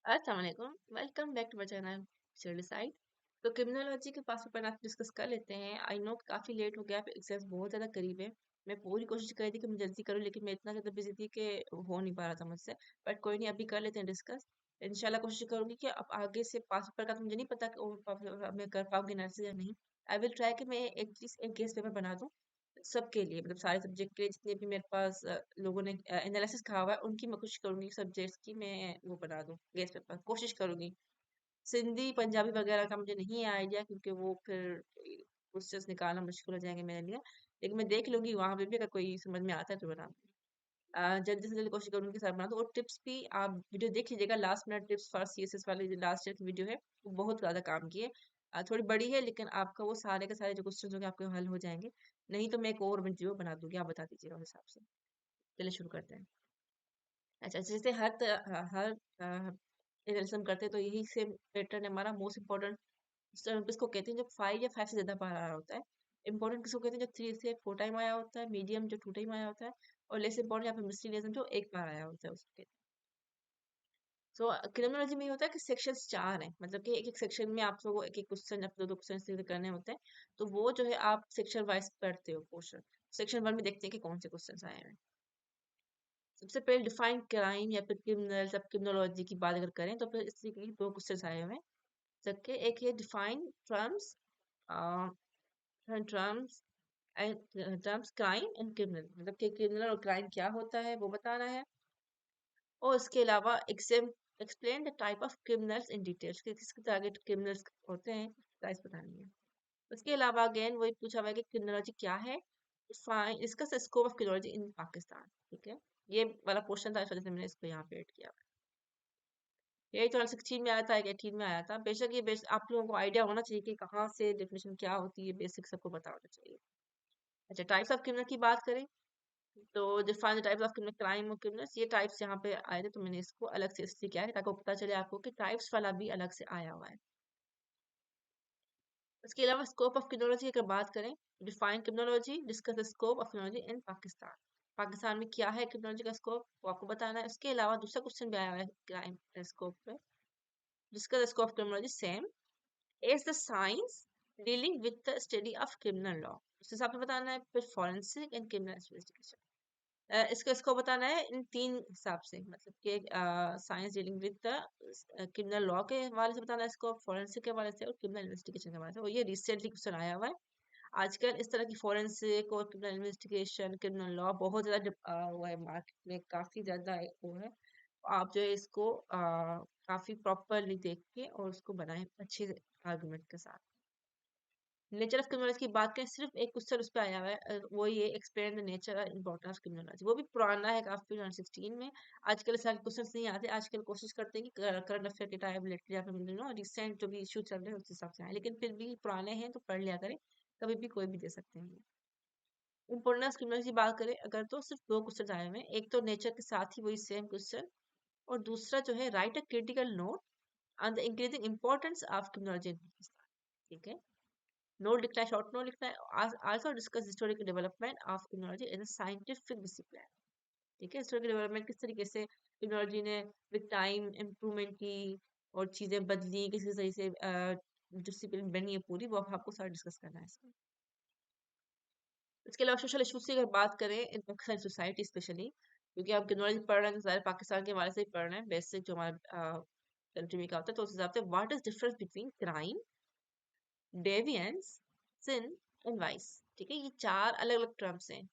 अस्सलाम वालेकुम welcome back to my channel decide. तो क्रिमिनोलॉजी के पास अपन आज डिस्कस कर लेते हैं। आई नो काफ़ी लेट हो गया, एग्जाम बहुत ज़्यादा करीब है। मैं पूरी कोशिश कर रही थी कि मैं जल्दी करूँ, लेकिन मैं इतना ज़्यादा बिजी थी कि हो नहीं पा रहा था मुझसे। बट कोई नहीं, अभी कर लेते हैं डिस्कस। इंशाल्लाह कोशिश करूंगी कि अब आगे से पास पेपर का तो मुझे नहीं पता कि मैं कर पाऊंगी ना या नहीं। आई विल ट्राई कि मैं एक चीज़ एक गेस पेपर बना दूँ सबके लिए, मतलब सारे सब्जेक्ट के लिए जितने भी मेरे पास लोगों ने एनालिसिस कहा हुआ है उनकी मैं कोशिश करूंगी सब्जेक्ट्स की मैं वो बना दूं गेस पेपर, कोशिश करूंगी। सिंधी पंजाबी वगैरह का मुझे नहीं है आइडिया, क्योंकि वो फिर क्वेश्चंस निकालना मुश्किल हो जाएंगे मेरे लिए। लेकिन मैं देख लूंगी वहां पे भी, अगर कोई समझ में आता है तो बना दूंगी। जल्दी से जल्दी कोशिश करूंगी सर बना दूं। और टिप्स भी आप वीडियो देख लीजिएगा, last minute tips for CSS वाली जो लास्ट ईयर की वीडियो है वो बहुत ज्यादा काम की है। थोड़ी बड़ी है, लेकिन आपका वो सारे के सारे जो क्वेश्चन होंगे आपके हल हो जाएंगे। नहीं तो मैं एक और वीडियो बना दूंगी, आप बता दीजिएगा उस हिसाब से। चलिए शुरू करते हैं। अच्छा, जैसे हर एनालिसिस करते हैं तो यही सेम पैटर्न है हमारा। मोस्ट इंपॉर्टेंट किसको कहते हैं, जो 5 या 5 से ज्यादा बार आया होता है। इंपॉर्टेंट किसको कहते हैं, जो 3 से 4 टाइम आया होता है। मीडियम जो 2 टाइम आया होता है। और लेस इंपॉर्टेंट या फिर मिस्टीरियस जो एक बार आया होता है उसको कहते हैं। सो क्रिमिनोलॉजी में ये होता है कि सेक्शंस 4 हैं, मतलब कि एक एक सेक्शन में आप लोगों को एक एक क्वेश्चन या दो दो क्वेश्चन करने होते हैं। तो वो जो है आप सेक्शन वाइज पढ़ते हो क्वेश्चन। सेक्शन 1 में देखते हैं कि कौन से क्वेश्चन आए हैं। सबसे पहले डिफाइन क्राइम या फिर क्रिमिनल सब क्रिमिनोलॉजी की बात अगर करें तो फिर इससे के दो क्वेश्चन आए हुए हैं सबके। एक है define terms terms and terms crime and criminal, मतलब कि क्रिमिनल और क्राइम क्या होता है वो बताना है। और इसके अलावा exam explain the type of criminals in details, कि किस टारगेट क्रिमिनल्स होते हैं, प्राइस बतानी है। उसके अलावा अगेन वही पूछा हुआ है कि क्रिमिनोलॉजी क्या है। Define discuss the scope of criminology in Pakistan. ठीक है, ये वाला क्वेश्चन था, इस वजह से मैंने इसको यहाँ पे ऐड किया। यही तो 16 में आया था, 18 में आया था। बेशक ये आप लोगों को आइडिया होना चाहिए कि कहाँ से डेफिनेशन क्या होती है, बेसिक सबको पता होना चाहिए। अच्छा, टाइप्स ऑफ क्रिमिनल की बात करें तो define the types of criminal crime और क्रिमिनल्स, ये टाइप्स यहाँ पे आए थे तो मैंने इसको अलग से इसलिए किया है ताकि पता चले आपको कि टाइप्स वाला भी अलग से आया हुआ है। इसके अलावा स्कोप ऑफ क्रिमिनोलॉजी अगर बात करें, define criminology, discuss the scope of criminology in Pakistan. Pakistan में क्या है क्रिमिनोलॉजी का स्कोप, वो आपको बताना है। उसके अलावा दूसरा क्वेश्चन भी आया हुआ है क्राइम स्कोप पे, discuss the scope of criminology same is the science dealing with the study of criminal law। उस हिसाब से बताना है। फिर forensic and criminal investigation, इसको इसको बताना है इन तीन हिसाब से, मतलब कि science dealing with the criminal law के हवाले से बताना है इसको, फोरेंसिक के हवाले से और क्रिमिनल इन्वेस्टिगेशन के हवाले से। और ये रिसेंटली क्वेश्चन आया हुआ है। आजकल इस तरह की फोरेंसिक और क्रिमिनल इन्वेस्टिगेशन क्रिमिनल लॉ बहुत ज्यादा वो है, मार्केट में काफी ज्यादा वो है। आप जो है इसको काफी प्रॉपरली देख के और उसको बनाए अच्छे आर्गुमेंट के साथ। नेचर ऑफ क्रिमिनोलॉजी की बात करें, सिर्फ एक क्वेश्चन उस पर आया हुआ है, वो ये एक्सप्लेन द नेचर और इम्पोर्टेंस ऑफ क्रिमिनोलॉजी। वो भी पुराना है काफी, 2016 में। आजकल सारे क्वेश्चन नहीं आते। आजकल कोशिश करते हैं कि करंट अफेयर के टाइम रिलेटेड या फिर रिसेंट जो भी इशू चल रहे हैं उस हिसाब से आए, लेकिन फिर भी पुराने हैं तो पढ़ लिया करें, कभी भी कोई भी दे सकते हैं। इम्पोर्टेंस क्रिमिनोलॉजी की बात करें अगर तो सिर्फ दो क्वेश्चन आए हुए हैं। एक तो नेचर के साथ ही वही सेम क्वेश्चन, और दूसरा जो है write a critical note on the increasing importance of criminology in Pakistan. ठीक है, नोट लिखना है, शॉर्ट नोट लिखना है। Also discuss historical development of criminology as a scientific discipline. ठीक है, हिस्टोरिकल डेवलपमेंट किस तरीके से क्रिमिनोलॉजी ने विद टाइम इम्प्रूवमेंट की और चीजें बदली, किस तरीके से डिसिप्लिन बनी है पूरी, वो आपको सारा डिस्कस करना है इसमें। इसके अलावा सोशल इशूज की अगर बात करें इन पाकिस्तान सोसाइटी स्पेशली, क्योंकि आप क्रिमिनोलॉजी पढ़ रहे हैं तो सारे पाकिस्तान के हवाले से ही पढ़ रहे हैं, बेसिक जो हमारा कंट्री में क्या होता है, तो उस हिसाब से what is difference between crime, deviance, sin and vice. ठीक है, ये चार अलग अलग टर्म्स हैं।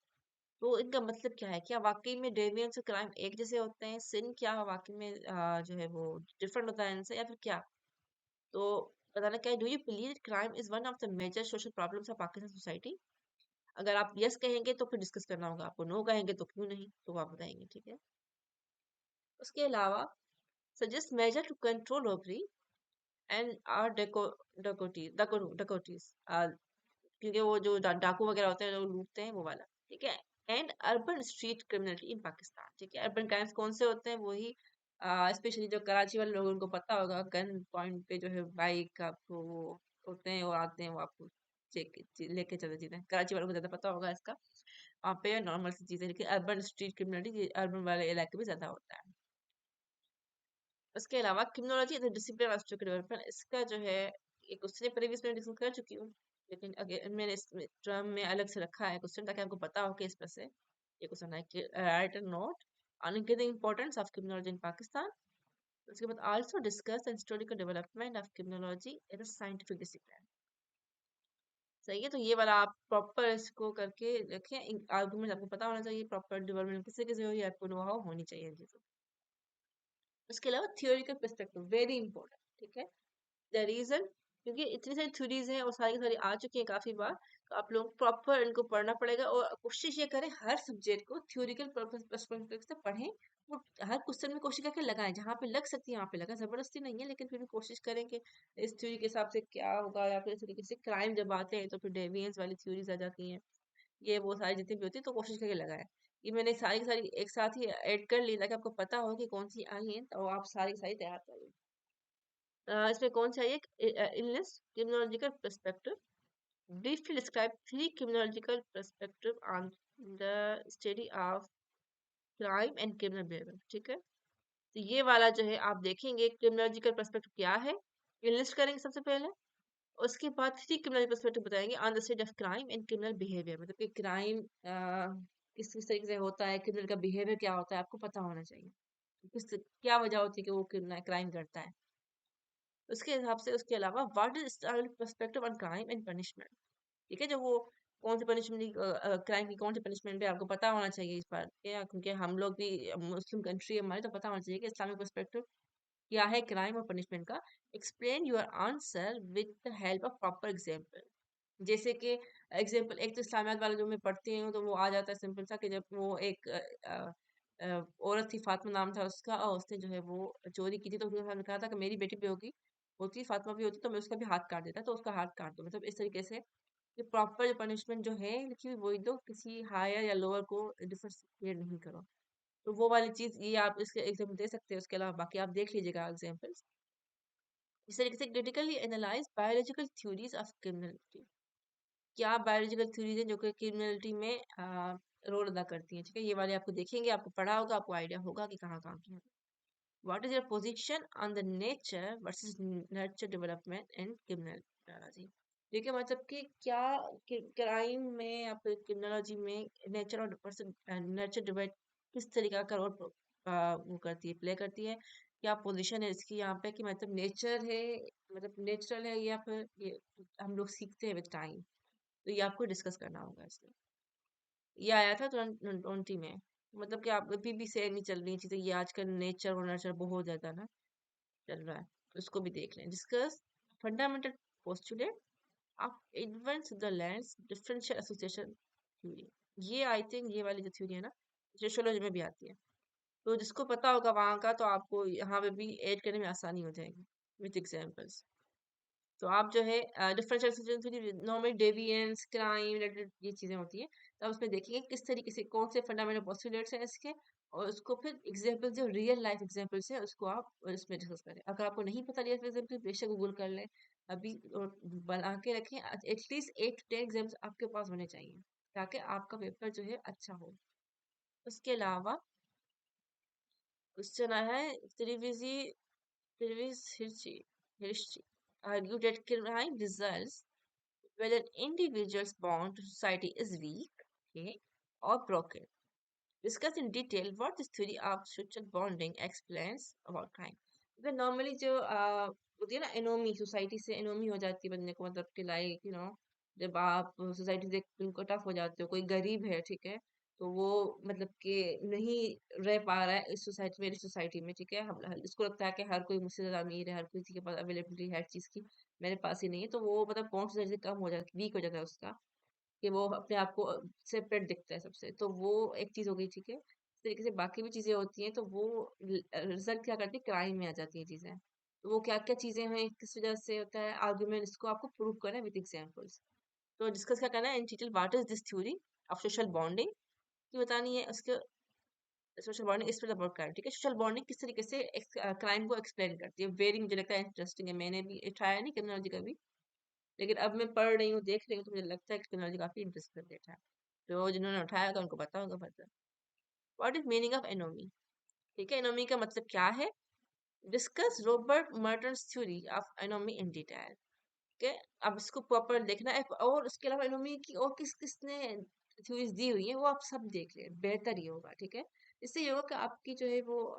तो इनका मतलब क्या है, क्या वाकई में डेविएंस और क्राइम एक जैसे होते हैं, सिन क्या वाकई में जो है वो डिफरेंट होता है इनसे, या फिर क्या। तो बताना क्या है, do you believe crime is one of the major social problems of Pakistan society. अगर आप यस कहेंगे तो फिर डिस्कस करना होगा आपको, नो कहेंगे तो क्यों नहीं, तो वो आप बताएंगे। ठीक है, उसके अलावा suggest measure to control robbery and or dacoities, क्योंकि वो जो डाकू वगैरह होते हैं जो लूटते हैं वो वाला। ठीक है, and urban street criminality in Pakistan. ठीक है, अर्बन क्राइम्स कौन से होते हैं, वही स्पेशली जो कराची वाले लोग उनको पता होगा, गन पॉइंट पे जो है बाइक आपको वो होते हैं, वो आते हैं, वो आपको लेके चले जाते हैं। कराची वालों को ज्यादा पता होगा इसका। वहाँ पे नॉर्मल सी चीजें, लेकिन अर्बन स्ट्रीट क्रिमिनलिटी अर्बन वाले इलाके में ज्यादा होता है। उसके अलावा criminology is discipline of structure development, इसका जो है एक क्वेश्चन प्रीवियस में डिस्कस कर चुकी हूँ, लेकिन अगेन मैंने इस टर्म में अलग से रखा है क्वेश्चन ताकि आपको पता हो कि इस पर से ये क्वेश्चन है कि write and note on increasing importance of criminology in Pakistan. उसके बाद also discuss the historical development of criminology as a scientific discipline. सही है, तो ये वाला आप प्रॉपर इसको करके रखें, आर्गुमेंट आपको पता होना चाहिए, प्रॉपर डेवलपमेंट किसी किसी हो, ये आपको नो हाउ होनी चाहिए चीज़ें। उसके अलावा थियोरिकल पर्सपेक्टिव वेरी इंपॉर्टेंट, ठीक है। द रीजन, क्योंकि इतनी सारी थ्योरीज हैं और सारी की सारी आ चुकी हैं काफी बार, तो आप लोग प्रॉपर इनको पढ़ना पड़ेगा और कोशिश ये करें हर सब्जेक्ट को थ्योरिकल पर्सपेक्टिव से पढ़ें और हर क्वेश्चन में कोशिश करके लगाएं, जहाँ पे लग सकती है वहाँ पे लगाएं, जबरदस्ती नहीं है लेकिन फिर भी कोशिश करें कि इस थ्योरी के हिसाब से क्या होगा, या फिर इस तरीके से क्राइम जब आते हैं तो फिर डेविएंस वाली थ्योरीज आ जाती हैं, ये वो सारी जितनी भी होती है, तो कोशिश करके लगाएं। ये मैंने सारी की सारी एक साथ ही ऐड कर ली ताकि आपको पता हो कि कौन सी आई है, तो आप सारी की सारी तैयार कर लें। इसमें कौन सा है, illness criminological perspective, briefly describe three criminological perspective on the study of crime and criminal behavior, ठीक है। तो ये वाला जो है आप देखेंगे क्रिमिनोलॉजिकल पर्सपेक्टिव क्या है, लिस्ट करेंगे सबसे पहले, उसके बाद थ्री क्रिमिनल पर्सपेक्टिव बताएंगे on the study of crime and criminal behaviour, मतलब कि क्राइम किस किस तरीके से होता है, क्रिमिनल का बिहेवियर क्या होता है, आपको पता होना चाहिए किस क्या वजह होती है कि वो क्राइम करता है। उसके हिसाब से उसके अलावा what is perspective on crime and punishment, ठीक है, जो वो कौन सी पनिशमेंट, क्राइम की कौन सी पनिशमेंट है आपको पता होना चाहिए इस बात के, क्योंकि हम लोग भी मुस्लिम कंट्री है हमारी, तो पता होना चाहिए कि इस्लामिक पर्सपेक्टिव क्या है क्राइम और पनिशमेंट का। Explain your answer with the help of proper example, जैसे कि एग्जाम्पल एक तो इस्लामियात वाला जो मैं पढ़ती हूँ तो वो आ जाता है सिंपल सा, कि जब वो एक औरत थी, फातिमा नाम था उसका, और उसने जो है वो चोरी की थी, तो उसने सामने कहा था कि मेरी बेटी भी होगी, होती फातिमा भी होती तो मैं उसका भी हाथ काट देता, तो उसका हाथ काट दो, मतलब इस तरीके से कि प्रॉपर पनिशमेंट जो है लिखी हुई वही दो, किसी हायर या लोअर को डिफरेंशिएट नहीं करो। तो वो वाली चीज ये आप इसके एग्जाम्पल दे सकते हैं, उसके अलावा बाकी आप देख लीजिएगा एग्जाम्पल्स। इस तरीके से critically analyse biological theories of criminality, क्या बायोलॉजिकल थ्योरीज है जो कि क्रिमिनलिटी में रोल अदा करती हैं, ठीक है, ये वाले आपको देखेंगे, आपको पढ़ा होगा, आपको आइडिया होगा कि कहाँ कहाँ की है। What is your position on the nature versus nurture development and criminology, ठीक है, मतलब कि क्या क्राइम में या फिर क्रिमिनोलॉजी में नेचर और नर्चर डेवलप किस तरीका का रोल वो करती है, प्ले करती है, क्या पोजीशन है इसकी यहाँ पे, कि मतलब नेचर है, मतलब नेचुरल है, या फिर ये हम लोग सीखते हैं विद टाइम, तो ये आपको डिस्कस करना होगा इसमें। ये आया था 2020 में, मतलब कि आप अभी भी सेम ही चल रही है चीजें, ये आजकल नेचर और नर्चर बहुत ज्यादा ना चल रहा है, तो उसको भी देख लें। Discuss fundamental postulate of advance Sutherland's differential association theory, ये आई थिंक ये वाली जो थ्योरी है ना, सोशियोलॉजी में भी आती है, तो जिसको पता होगा वहां का, तो आपको यहाँ पे भी ऐड करने में आसानी हो जाएगी विथ एग्जाम्पल्स। तो आप जो है डिफरेंशियल नॉर्मल डेविएंस क्राइम रिलेटेड ये चीजें होती हैं, तो आप उसमें देखेंगे किस तरीके से कौन से फंडामेंटल पोस्टुलेट्स हैं इसके, और उसको फिर एग्जांपल जो रियल लाइफ एग्जांपल्स है उसको आप उसमें डिस्कस करें। अगर आपको नहीं पता रियल एग्जांपल, बेशक गूगल कर लें अभी, और बना के रखें, एटलीस्ट 8 to 10 एग्जाम्स आपके पास होने चाहिए ताकि आपका पेपर जो है अच्छा हो। उसके अलावा क्वेश्चन आया है, त्रिविजी त्रिविज हिर्ची argued that crime results when an individual's bond to society is weak, okay, or broken. Discuss in detail what this theory of social bonding explains about crime. तो नॉर्मली जो होती है ना एनोमी, सोसाइटी से anomie हो जाती है बंदे को, मतलब कि लाइक जब आप सोसाइटी से बिल्कुल टफ हो जाते हो, कोई गरीब है, ठीक है, तो वो मतलब कि नहीं रह पा रहा है इस सोसाइटी, मेरी सोसाइटी में, ठीक है, हम इसको लगता है कि हर कोई मुझसे ज्यादा अमीर है, हर किसी के पास अवेलेबिलिटी हर चीज की मेरे पास ही नहीं है, तो वो मतलब कौन सोसाइटी से कम हो जाता है, वीक हो जाता है उसका, कि वो अपने आप को सेपरेट दिखता है सबसे, तो वो एक चीज हो गई, ठीक है। इस तरीके से बाकी भी चीजें होती हैं, तो वो रिजल्ट क्या करती है, क्राइम में आ जाती है चीजें। तो वो क्या क्या चीजें हैं, किस वजह से होता है, आर्गुमेंट इसको आपको प्रूव करना है विद एग्जांपल्स। तो डिस्कस क्या करना है in detail, what is this theory of social bonding, की बतानी है उसके, सोशल बॉन्डिंग इस पर वर्क कर, ठीक है, सोशल बॉन्डिंग किस तरीके से क्राइम को एक्सप्लेन करती है, वेरी मुझे लगता है इंटरेस्टिंग है, मैंने भी ट्राई नहीं क्रिमिनोलॉजी का भी, लेकिन अब मैं पढ़ रही हूँ, देख रही हूँ, तो मुझे लगता है कि टेक्नोलॉजी काफी इंटरेस्टिंग सब्जेक्ट है, तो जिन्होंने उठाया होगा उनको पता होगा further. What is meaning of anomie, ठीक है, एनोमी का मतलब क्या है, discuss Robert Merton's theory of anomie in detail. के अब इसको प्रॉपर देखना है, और उसके अलावा एनोमी की और किस किसने थ्योरीज दी हुई है वो आप सब देख लें, बेहतर ही होगा। ठीक है, इससे ये होगा कि आपकी जो है वो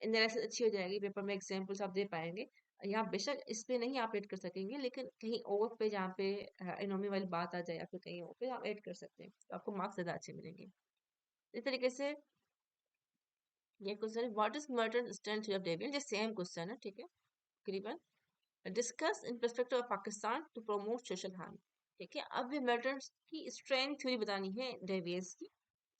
एनालिसिस अच्छी हो जाएगी, पेपर में एग्जाम्पल्स आप दे पाएंगे। यहाँ बेशक इस पे नहीं आप ऐड कर सकेंगे, लेकिन कहीं और पे जहाँ पे एनोमी वाली बात आ जाए या फिर कहीं और पे आप ऐड कर सकते हैं, तो आपको मार्क्स ज्यादा अच्छे मिलेंगे। इस तरीके से ये question, what is Merton stand of deviance, ये सेम क्वेश्चन है। ठीक है, तकरीबन discuss in perspective of Pakistan to promote social harmony. ठीक है, अब ये मेरिट्स की स्ट्रेंथ थ्योरी बतानी है डेविएंस की।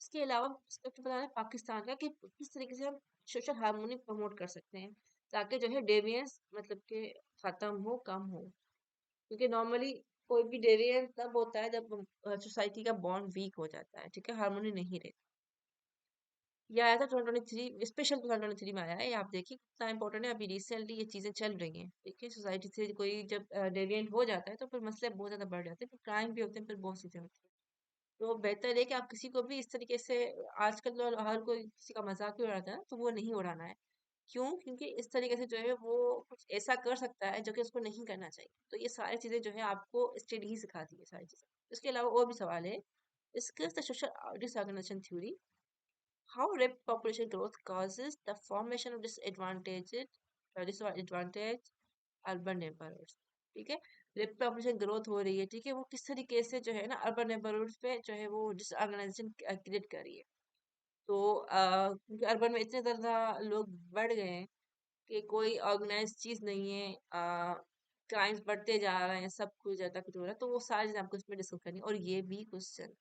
इसके अलावा पर्सपेक्टिव बताना है पाकिस्तान का कि किस तरीके से हम सोशल हार्मनी प्रमोट कर सकते हैं, ताकि जो है डेविएंस मतलब कि खत्म हो, कम हो। क्योंकि नॉर्मली कोई भी डेविएंस तब होता है जब सोसाइटी का बॉन्ड वीक हो जाता है। ठीक है, हार्मोनी नहीं रहती। ये आया था 2023, स्पेशल 2023 में आया है, ये आप देखिए कितना इंपॉर्टेंट है। अभी रिसेंटली ये चीजें चल रही हैं। ठीक है, सोसाइटी से कोई जब डेविएंट हो जाता है तो फिर मसले बहुत ज्यादा बढ़ जाते हैं, फिर क्राइम भी होते हैं, फिर बहुत चीजें होती हैं। तो बेहतर है कि आप किसी को भी इस तरीके से, आजकल तो हर कोई किसी का मजाक ही उड़ाता है, तो वो नहीं उड़ाना है। क्यों? क्योंकि इस तरीके से जो है वो कुछ ऐसा कर सकता है जो कि उसको नहीं करना चाहिए। तो ये सारी चीजें जो है आपको स्टडी ही सिखाती है सारी चीजें। इसके अलावा और भी सवाल है, discuss the social disorganisation theory, how rapid population growth causes the formation of disadvantaged urban neighborhoods। ठीक है, रैपिड पॉपुलेशन ग्रोथ हो रही है, ठीक है, वो किस तरीके से जो है ना अर्बन नेबरहुड्स पे जो है वो डिसऑर्गेनाइजेशन क्रिएट कर रही है। तो क्योंकि अर्बन में इतने ज्यादा लोग बढ़ गए हैं कि कोई ऑर्गेनाइज चीज नहीं है, क्राइम्स बढ़ते जा रहे हैं, सब कुछ ज्यादा कुछ हो रहा है, तो वो सारी चीजें आपको इसमें डिस्कस करनी है। और ये भी क्वेश्चन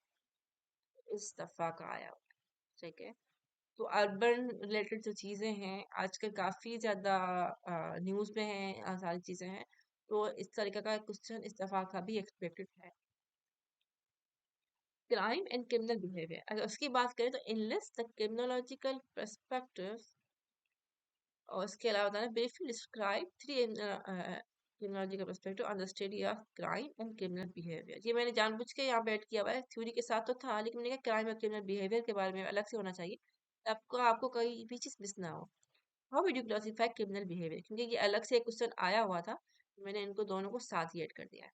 इस दफा का आया हुआ है। ठीक है, तो अर्बन रिलेटेड जो चीजें हैं आजकल काफी ज्यादा न्यूज में हैं, सारी चीजें हैं। तो इस तरीके का क्वेश्चन इस दफा का भी एक्सपेक्टेड है। क्राइम एंड क्रिमिनल बिहेवियर, अगर उसकी बात करें तो इनलेस द क्रिमिनोलॉजिकल पर्सपेक्टिव, और इसके अलावा बताना briefly describe three criminological perspective on the study of crime and criminal behaviour. ये मैंने जानबूझ के यहाँ पे ऐड किया हुआ है, थ्योरी के साथ तो था, लेकिन मैंने कहा क्राइम और क्रिमिनल बिहेवियर के बारे में अलग से होना चाहिए, आपको आपको कोई भी चीज मिस ना हो। How would you classify criminal behaviour, क्योंकि ये अलग से एक क्वेश्चन आया हुआ था, तो मैंने इनको दोनों को साथ ही ऐड कर दिया है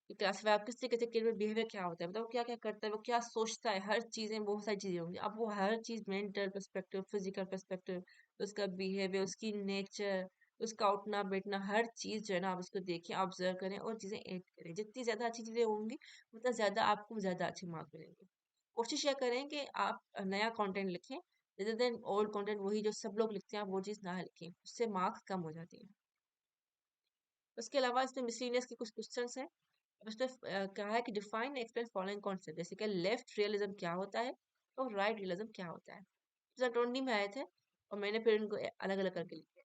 कि क्लासिफाई आप किस तरीके से क्रिमिनल बिहेवियर क्या होता है, मतलब वो क्या क्या करता है, वो क्या सोचता है, हर चीजें, बहुत सारी चीजें होंगी। अब वो हर चीज मेंटल पर्सपेक्टिव, फिजिकल पर्सपेक्टिव, उसका बिहेवियर, उसकी नेचर, उसका उठना बैठना, हर चीज जो है ना आप उसको देखिए, ऑब्जर्व करें और चीजें ऐड करें। जितनी ज्यादा अच्छी चीजें होंगी उतना ज्यादा आपको ज्यादा अच्छे मार्क मिलेंगे। कोशिश यह करें कि आप नया कंटेंट लिखें, रेदर देन ओल्ड कंटेंट, वही जो सब लोग लिखते हैं आप वो चीज ना लिखें, उससे मार्क्स कम हो जाती है। उसके अलावा इसमें मिसलिनियस के कुछ क्वेश्चंस हैं। अब इसमें कहा है कि डिफाइन एक्सप्लेन फॉलोइंग कॉन्सेप्ट, जैसे कि लेफ्ट रियलिज्म क्या होता है और राइट रियलिज्म क्या होता है। 2020 में आए थे और मैंने फिर इनको अलग अलग करके लिखे।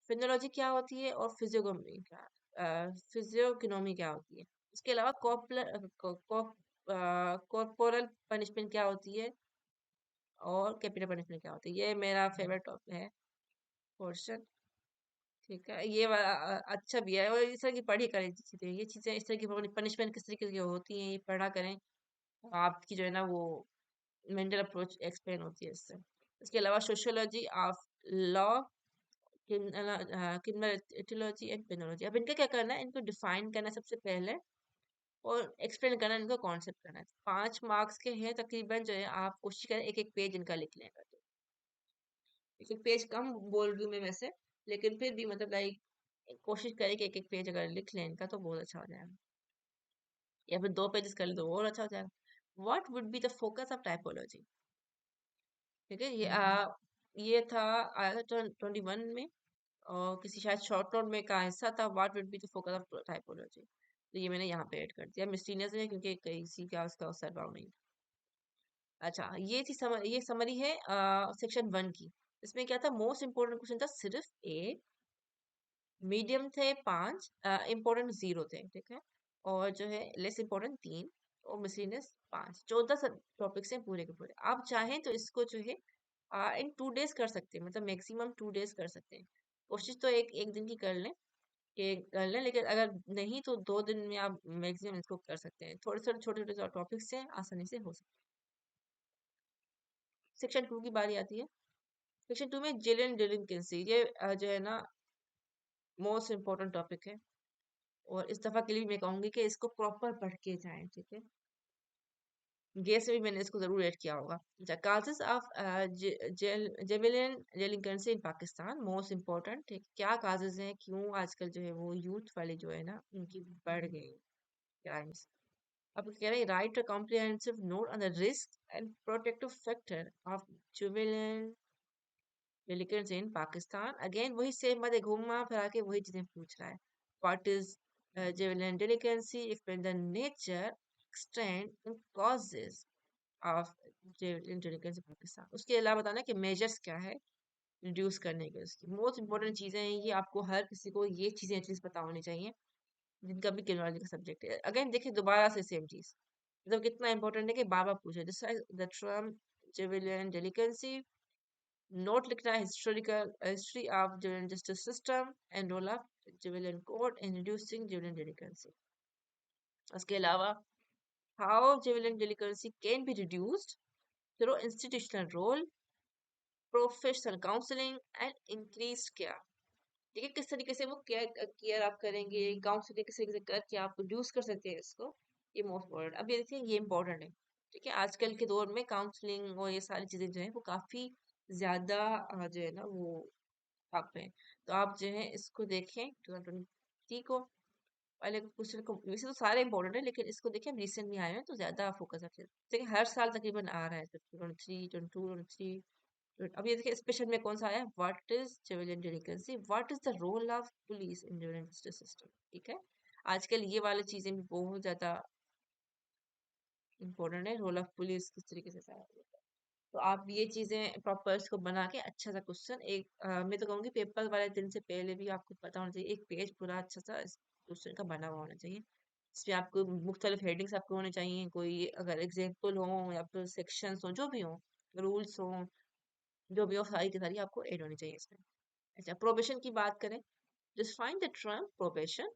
फिनोलॉजी क्या होती है और फिजियोगनोमी क्या, फिजियोगनोमी क्या होती है। इसके अलावा कॉर्पोरल पनिशमेंट क्या होती है और कैपिटल पनिशमेंट क्या होती है। ये मेरा फेवरेट टॉपिक है, पोर्शन। ठीक है, ये वाला अच्छा भी है, और इस तरह की पढ़ी करें चीजें, ये चीजें इस तरह की पनिशमेंट किस तरीके की होती हैं ये पढ़ा करें, आपकी जो है ना वो मेंटल अप्रोच एक्सप्लेन होती है इससे। इसके अलावा sociology of law, criminology and penology, अब इनका क्या करना है, इनको डिफाइन करना है सबसे पहले, और एक्सप्लेन करना है, इनका कॉन्सेप्ट करना है। 5 मार्क्स के हैं तकरीबन, जो है आप कोशिश करें एक एक पेज इनका लिख लें। एक एक पेज कम बोल रही हूँ मैं वैसे, लेकिन फिर भी मतलब लाइक कोशिश करें कि एक एक पेज अगर लिख लें इनका तो बहुत अच्छा हो जाएगा, या फिर 2 पेजेस कर ले तो और अच्छा हो जाएगा। What would be the focus of typology. ठीक है, ये था, आया था 2021 में, और किसी शायद शॉर्ट नोट में का हिस्सा था, what would be the focus of typology. तो ये मैंने यहाँ पे ऐड कर दिया मिस्टीनियस में, क्योंकि किसी का उसका सरवाव नहीं था। अच्छा, ये थी ये समरी है सेक्शन 1 की। इसमें क्या था, मोस्ट इंपोर्टेंट क्वेश्चन था सिर्फ ए, मीडियम थे 5, इम्पोर्टेंट 0 थे। ठीक है, और जो है लेस इम्पोर्टेंट 3, और मिसलिनियस 5, 14 टॉपिक्स हैं पूरे के पूरे। आप चाहें तो इसको जो है इन 2 डेज कर सकते हैं, मतलब मैक्सिमम 2 डेज कर सकते हैं। कोशिश तो एक एक दिन की कर लें, लेकिन अगर नहीं तो 2 दिन में आप मैक्सिमम इसको कर सकते हैं। थोड़े थोड़े छोटे छोटे टॉपिक्स से आसानी से हो सकते हैं। सेक्शन 2 की बारी आती है। सेक्शन 2 में जिलियन डेलिंक्वेंसी, ये जो है ना मोस्ट इम्पोर्टेंट टॉपिक है, और इस दफा के लिए मैं कहूंगी कि इसको प्रॉपर पढ़ के जाएं, ठीक है। गेस में भी मैंने इसको जरूर ऐड किया होगा। अच्छा, काजेस ऑफ जेविलियन delinquency in Pakistan, most important, ठीक, क्या काजेस हैं, क्यों आजकल जो है वो यूथ वाले जो है ना उनकी बढ़ गई क्राइम्स। अब कह रहे हैं write a comprehensive note on the risk and protective factor of juvenile delinquency in Pakistan. Again वही सेम बात है, घूमा फिरा के वही चीजें पूछ रहा है। What is juvenile delinquency, explain the nature, extent and causes of juvenile delinquency Pakistan. उसके अलावा बताना कि मेजर्स क्या है रिड्यूस करने के, उसकी मोस्ट इंपॉर्टेंट चीजें हैं ये, आपको हर किसी को ये चीजें एटलीस्ट पता होनी चाहिए जिनका भी क्रिमिनोलॉजी का सब्जेक्ट है। अगेन देखिए दोबारा से सेम चीज, मतलब कितना इंपॉर्टेंट है कि बार बार पूछे। The term juvenile delinquency, note लिखना है historical history of juvenile justice system and role of juvenile court in reducing juvenile delinquency. उसके अलावा how juvenile delinquency can be reduced through institutional role, professional counselling and increase care. ठीक है, किस तरीके से वो केयर केयर आप करेंगे, काउंसलिंग किस तरीके से करके आप रिड्यूस कर सकते हैं इसको, ये मोस्ट इम्पोर्टेंट। अब ये देखिए ये इंपॉर्टेंट है, ठीक है, आजकल के दौर में काउंसलिंग और ये सारी चीजें जो है वो काफी ज्यादा जो है ना वो आप पे हैं। तो आप जो है इसको देखें 2023 को, पहले क्वेश्चन को, वैसे तो सारे इंपॉर्टेंट है लेकिन इसको देखें रिसेंट में आए हैं तो ज्यादा फोकस रखें। देखिए हर साल तकरीबन आ रहा है, 2023, 22, 23। अब ये देखिए स्पेशल में कौन सा आया, what is civilian delinquency, what is the role of police in juvenile justice system, ठीक है। आजकल ये वाली चीजें भी बहुत ज्यादा इंपॉर्टेंट है, रोल ऑफ पुलिस किस तरीके से सारा होता है। तो आप ये चीजें प्रॉपर इसको बना के अच्छा सा क्वेश्चन एक मैं तो कहूँगी पेपर वाले दिन से पहले भी आपको पता होना चाहिए, एक पेज पूरा अच्छा सा इस क्वेश्चन का बना हुआ होना चाहिए। इसमें आपको मुख्तलिफ हेडिंग्स आपको होने चाहिए, कोई अगर एग्जाम्पल हो या फिर सेक्शंस हो जो भी हो, रूल्स हो जो भी हो, सारी की सारी आपको ऐड होनी चाहिए इसमें। अच्छा, प्रोबेशन की बात करें, define the term probation,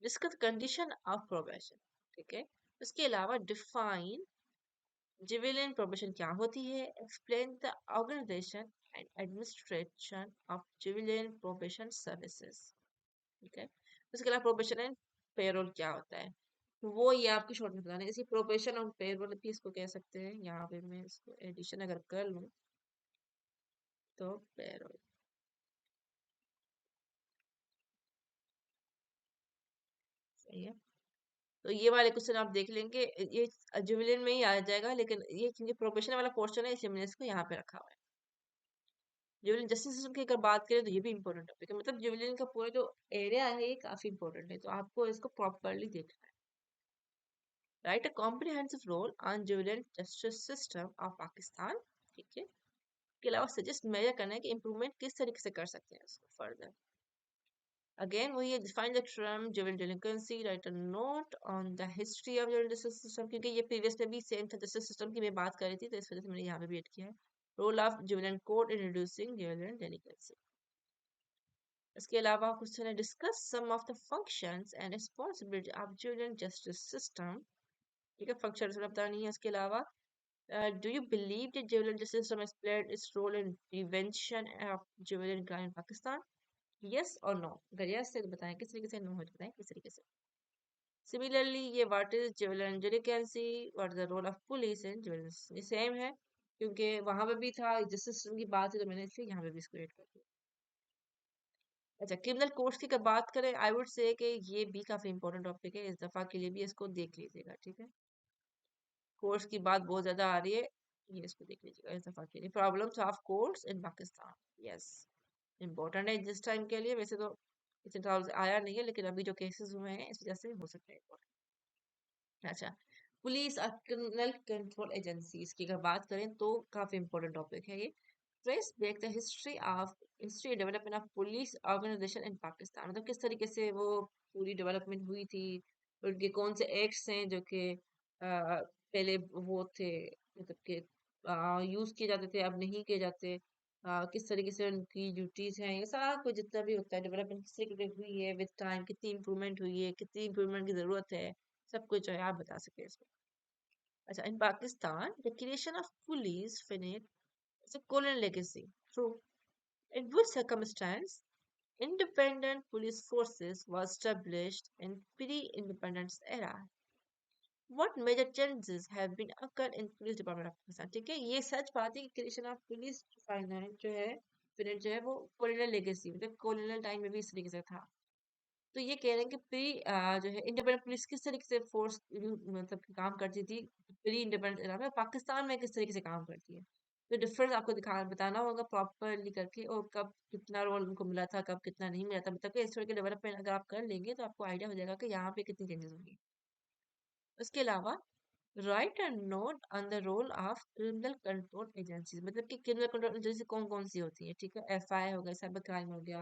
discuss condition of probation, ठीक है। उसके अलावा डिफाइन जिविलियन प्रोबेशन क्या होती है, explain the organisation and administration of जिविलियन प्रोबेशन सर्विसेज, ठीक है। उसके अलावा प्रोबेशन एंड पेरोल क्या होता है, तो वो ये आपकी शॉर्ट में बताना है। इसी प्रोबेशन और पेरोल भी इसको कह सकते हैं, यहाँ पे मैं इसको एडिशन अगर कर लूँ तो पेरोल, सही है। तो ये वाले क्वेश्चन आप देख लेंगे, ये जुबिलियन में ही आ जाएगा, लेकिन ये क्योंकि प्रोफेशनल वाला पोर्शन है इसलिए मैंने इसको यहाँ पे रखा हुआ है। जुबिलियन जस्टिस सिस्टम की अगर बात करें तो ये भी इंपॉर्टेंट टॉपिक है, मतलब जुबिलियन का पूरा जो एरिया है ये काफी इंपॉर्टेंट है, तो आपको इसको प्रॉपरली देखना है। Write a comprehensive role on juvenile justice system of Pakistan, ठीक है। के अलावा सजेस्ट मेजर करना है कि इम्प्रूवमेंट किस तरीके से कर सकते हैं इसको further. Again, we define the term juvenile delinquency, write a note on the history of juvenile justice system, क्योंकि ये previous में भी same था, justice system की मैं बात कर रही थी तो इस वजह से मैंने यहाँ पे भी ऐड किया है। Role of juvenile court in reducing juvenile delinquency. इसके अलावा क्वेश्चन है discuss some of the functions and responsibility of juvenile justice system, ठीक है, फंक्शन थोड़ा बतानी है। इसके अलावा do you believe that juvenile justice system has played its role in prevention of juvenile crime in Pakistan? Yes or no? अगर yes है तो बताएं किस तरीके से, no है तो बताएं किस तरीके से। सिमिलरली ये what is juvenile delinquency, what is the role of police in juvenile, ये सेम है क्योंकि वहां पे भी था जस्टिस सिस्टम की बात है तो मैंने इसलिए यहाँ पे भी इसको ऐड कर दिया। अच्छा, क्रिमिनल कोर्ट्स की अगर बात करें, आई वुड से कि ये भी काफी इंपॉर्टेंट टॉपिक है, इस दफा के लिए भी इसको देख लीजिएगा, ठीक है। कोर्ट्स की बात बहुत ज्यादा आ रही है, ये इसको देख लीजिएगा इस दफा के लिए। Problems of courts in Pakistan, yes important है जिस टाइम के लिए, वैसे तो इतने साल से आया नहीं है लेकिन अभी जो केसेस हुए हैं इस वजह से हो सकता है important। अच्छा, पुलिस और क्रिमिनल कंट्रोल एजेंसीज की अगर बात करें तो काफी इंपॉर्टेंट टॉपिक है ये। Trace back the history development of police organisation in Pakistan, मतलब किस तरीके से वो पूरी डेवलपमेंट हुई थी, उनके कौन से एक्ट्स हैं जो कि पहले वो थे, मतलब कि यूज किए जाते थे अब नहीं किए जाते, किस तरीके से उनकी ड्यूटीज हैं, ये सारा कुछ जितना भी होता है डेवलपमेंट किस तरीके से हुई है विद टाइम, कितनी इंप्रूवमेंट हुई है, कितनी इंप्रूवमेंट की जरूरत है, सब कुछ जो है आप बता सकते हैं इसमें। अच्छा, in Pakistan the creation of police फिनेट, It's a colonial legacy. True. In which circumstance, independent police forces was established in pre-independence era. What major changes have been occurred in police department of Pakistan? ठीक है, ये सच बात है कि creation of police finance जो है फिर जो है वो कॉलोनियल लेगेसी मतलब कॉलोनियल टाइम में भी इस तरीके से था। तो ये कह रहे हैं कि जो है इंडिपेंडेंट पुलिस किस तरीके से फोर्स मतलब कि काम करती थी प्री इंडिपेंडेंट era में पाकिस्तान में किस तरीके से काम करती है। तो डिफरेंस आपको दिखा बताना होगा प्रॉपरली करके और कब कितना रोल उनको मिला था कब कितना नहीं मिला था मतलब कि इस तरह के डेवलपमेंट अगर आप कर लेंगे तो आपको आइडिया हो जाएगा कि यहाँ पे कितनी चेंजेस होंगी। उसके अलावा write and note on the role of criminal control agencies मतलब कि क्रिमिनल कंट्रोल एजेंसी कौन कौन सी होती है। ठीक है, एफआईआई हो गया, साइबर क्राइम हो गया,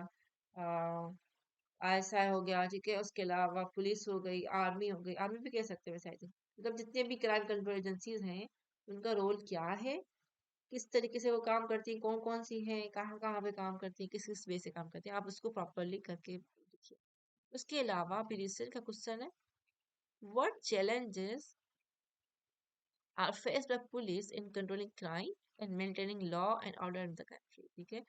आईएसआई हो गया, ठीक है, उसके अलावा पुलिस हो गई, आर्मी हो गई, आर्मी भी कह सकते हैं वैसे आई थिंक। मतलब जितने भी क्राइम कंट्रोल एजेंसीज हैं उनका रोल क्या है, किस तरीके से वो काम करती हैं, कौन कौन सी हैं, कहाँ कहाँ पे काम करती हैं, किस किस वे से काम करती हैं, आप उसको प्रॉपरली करके देखिए। उसके अलावा भी रिसर्च का क्वेश्चन है, what challenges are faced by police in controlling crime and maintaining law and order in the country। ठीक है,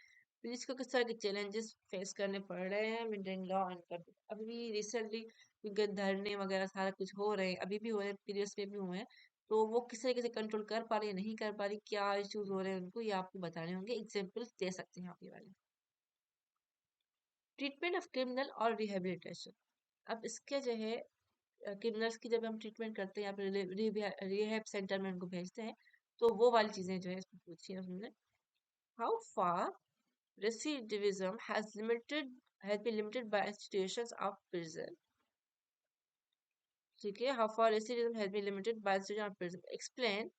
पुलिस को किस तरह के चैलेंजेस फेस करने पड़ रहे हैं मेंटेनिंग लॉ एंड ऑर्डर। अभी रिसेंटली क्योंकि धरने वगैरह सारा कुछ हो रहे हैं, अभी भी हो रहे हैं, पीरियड्स में भी हुए हैं, तो वो किस तरीके से कंट्रोल कर पा रही है नहीं कर पा रही, क्या इश्यूज हो रहे हैं उनको, ये आपको बताने होंगे, एग्जाम्पल दे सकते हैं आप ये वाले। ट्रीटमेंट ऑफ क्रिमिनल और रिहेबिलिटेशन। अब इसके जो है क्रिमिनल्स की जब हम ट्रीटमेंट करते हैं या फिर रिहैब सेंटर में उनको भेजते हैं तो वो वाली चीजें जो है इसमें पूछी है हमने। How far recidivism has been limited by institutions of prison. ठीक है, how far recidivism has been limited by institution of prison, explain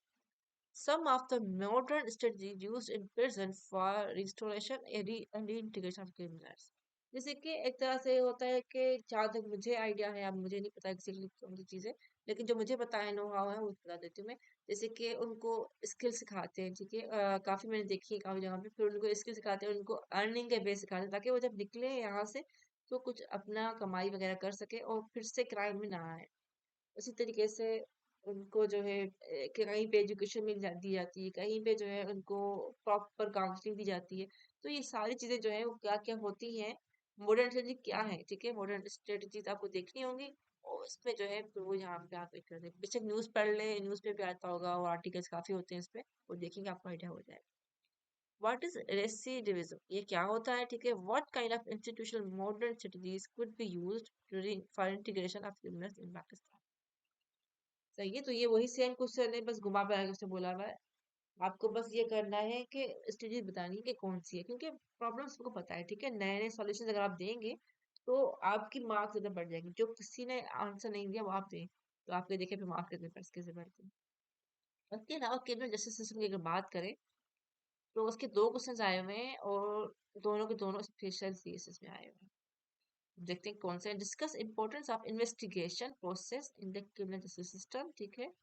some of the modern strategies used in prison for restoration and reintegration of criminals। जैसे कि एक तरह से होता है कि जहाँ तक मुझे आइडिया है, अब मुझे नहीं पता एग्जैक्टली कौन सी चीज़ है, लेकिन जो मुझे पता है नो हाउ है वो बता देती हूँ मैं। जैसे कि उनको स्किल सिखाते हैं, ठीक है, काफ़ी मैंने देखी है काफ़ी जगह पे, फिर उनको स्किल सिखाते हैं, उनको अर्निंग के बेस सिखाते हैं ताकि वो जब निकले यहाँ से तो कुछ अपना कमाई वगैरह कर सके और फिर से क्राइम में ना आए। उसी तरीके से उनको जो है कहीं पे एजुकेशन दी जाती है, कहीं पे जो है उनको प्रॉपर काउंसलिंग दी जाती है। तो ये सारी चीजें जो है वो क्या क्या होती हैं, मॉडर्न स्ट्रेटजी क्या है, ठीक है, मॉडर्न स्ट्रेटजीज आपको देखनी होंगी और उसमें जो है फिर वो यहाँ पे आप एक कर दे बेशक न्यूज पढ़ ले, न्यूज पे भी आता होगा और आर्टिकल्स काफी होते हैं इस पे, वो देखेंगे आपको आइडिया हो जाएगा। व्हाट इज रेसिडिविज्म, ये क्या होता है, ठीक है, what kind of institutional modern strategies could be used for integration of criminals in Pakistan. सही है, तो ये वही सेम क्वेश्चन है, बस घुमा फिरा के उससे बोला हुआ है। आपको बस ये करना है कि स्ट्रेटेजी बतानी है कि कौन सी है, क्योंकि प्रॉब्लम सबको पता है, ठीक है, नए नए सॉल्यूशन अगर आप देंगे तो आपकी मार्क्स ज्यादा बढ़ जाएंगे। जो किसी ने आंसर नहीं दिया वो आप दें तो आपके देखे फिर मार्क्स कितने पैसे कैसे बढ़ते हैं। उसके अलावा क्रिमिनल जस्टिस सिस्टम की अगर बात करें तो उसके दो क्वेश्चन आए हुए हैं और दोनों के दोनों स्पेशल सीरीज में आए हुए हैं। देखते हैं कौन से। Discuss importance of investigation process in the criminal justice system. ठीक है,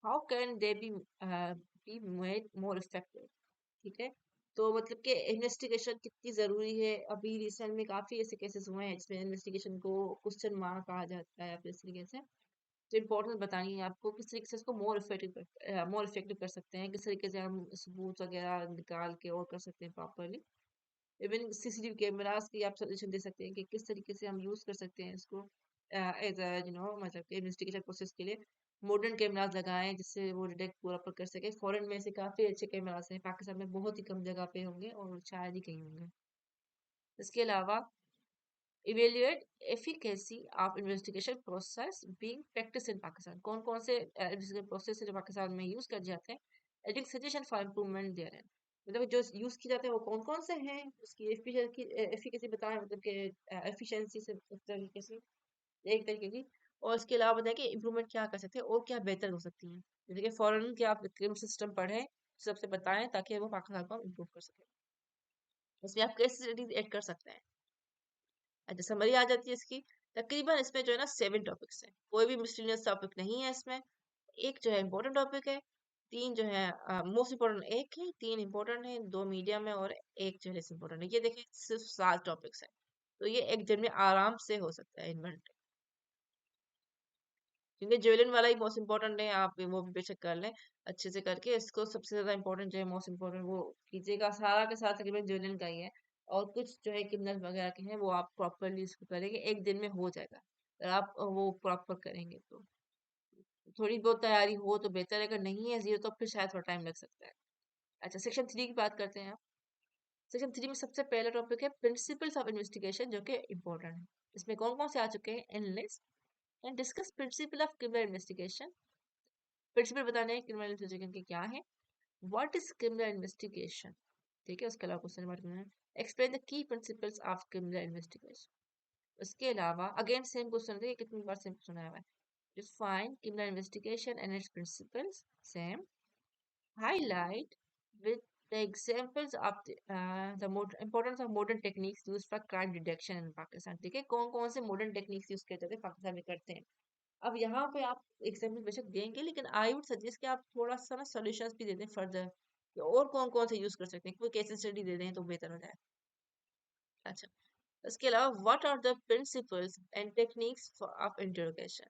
how can they be made more effective. ठीक है, तो मतलब कि इन्वेस्टिगेशन कितनी जरूरी है। अभी रिसेंट में काफी ऐसे केसेस हुए हैं जिसमें इन्वेस्टिगेशन को क्वेश्चन मार्क कहा जाता है, फिर इस तरीके से तो इम्पोर्टेंस बतानी है आपको किस तरीके से इसको मोर इफेक्टिव कर सकते हैं, किस तरीके से हम सबूत वगैरह निकाल के और कर सकते हैं प्रॉपरली। इवन सीसीटीवी कैमरास की आप सजेशन दे सकते हैं कि किस तरीके से हम यूज कर सकते हैं इसको एज अ मतलब कि इन्वेस्टिगेशन प्रोसेस के लिए मॉडर्न कैमरास लगाएं जिससे वो डिटेक्ट पूरा पर कर सके। फॉरेन में से काफी अच्छे कैमरास हैं, पाकिस्तान में बहुत ही कम जगह पे होंगे और शायद ही कहीं होंगे। इसके अलावा evaluate efficacy of investigation process being practice in Pakistan. कौन कौन से इन्वेस्टिगेशन प्रोसेस जो पाकिस्तान में यूज कर जाते हैं, adding suggestion for improvement there है। मतलब जो यूज किए जाते हैं वो कौन कौन से हैं, उसकी एफिकेसी बताएं, मतलब कि एफिशिएंसी से एक तरीके से एक तरीके की। और इसके अलावा बताएं कि इम्प्रूवमेंट क्या कर सकते हैं और क्या बेहतर हो सकती है। जैसे कि फॉरेन के आप क्रिमिनल सिस्टम पढ़ें, सबसे बताएं ताकि वो पाकिस्तान को इम्प्रूव कर सके। इसमें आप केस स्टडीज ऐड कर सकते हैं। अच्छा, समरी आ जाती है इसकी। तकरीबन इसमें जो है ना 7 टॉपिक्स हैं, कोई भी मिसलिनियस टॉपिक नहीं है इसमें। एक जो है इम्पोर्टेंट टॉपिक है, तीन जो है मोस्ट इम्पोर्टेंट एक है, तीन इम्पोर्टेंट है, दो मीडियम है और एक जो है लेस इम्पोर्टेंट है। ये देखिए सिर्फ 7 टॉपिक्स हैं, तो ये एक दिन में आराम से हो सकता है इन्वेंट। क्योंकि ज्वेलिन वाला ही मोस्ट इम्पोर्टेंट है, आप वो भी बेशक कर लें अच्छे से करके। इसको सबसे ज्यादा इम्पोर्टेंट जो है, मोस्ट इम्पोर्टेंट वो कीजिएगा, सारा के साथ तकरीबन ज्वेलिन का ही है। और कुछ जो है क्रिमिनल वगैरह के हैं वो आप प्रॉपरली इसको करेंगे, एक दिन में हो जाएगा अगर आप वो प्रॉपर करेंगे तो। थोड़ी बहुत तैयारी हो तो बेहतर है, अगर नहीं है जीरो तो फिर शायद थोड़ा टाइम लग सकता है। अच्छा, सेक्शन 3 की बात करते हैं। सेक्शन 3 में सबसे पहला टॉपिक है प्रिंसिपल्स ऑफ इन्वेस्टिगेशन, जो कि इम्पोर्टेंट है। इसमें कौन कौन से आ चुके हैं, analyst and discuss principal of criminal investigation. Principal बताने हैं क्रिमिनल इन्वेस्टिगेशन के क्या है, व्हाट इज क्रिमिनल इन्वेस्टिगेशन, ठीक है। उसके अलावा क्वेश्चन नंबर में explain the key principles of criminal investigation. उसके अलावा अगेन सेम क्वेश्चन है, कितनी बार सेम क्वेश्चन आया हुआ है। Define criminal investigation and it's principles, same. Highlight with the examples of importance of modern techniques used for crime detection in Pakistan, ठीक है। कौन कौन से मॉडर्न टेक्निक्स यूज किए जाते हैं पाकिस्तान में करते हैं। अब यहाँ पे आप एग्जाम्पल बेशक देंगे, लेकिन आई वुड सजेस्ट कि आप थोड़ा सा ना सॉल्यूशंस भी दे दें फर्दर, और कौन कौन से यूज कर सकते हैं, कोई केस स्टडी दे दें तो बेहतर हो जाए। अच्छा, उसके अलावा what are the principles and techniques of interrogation,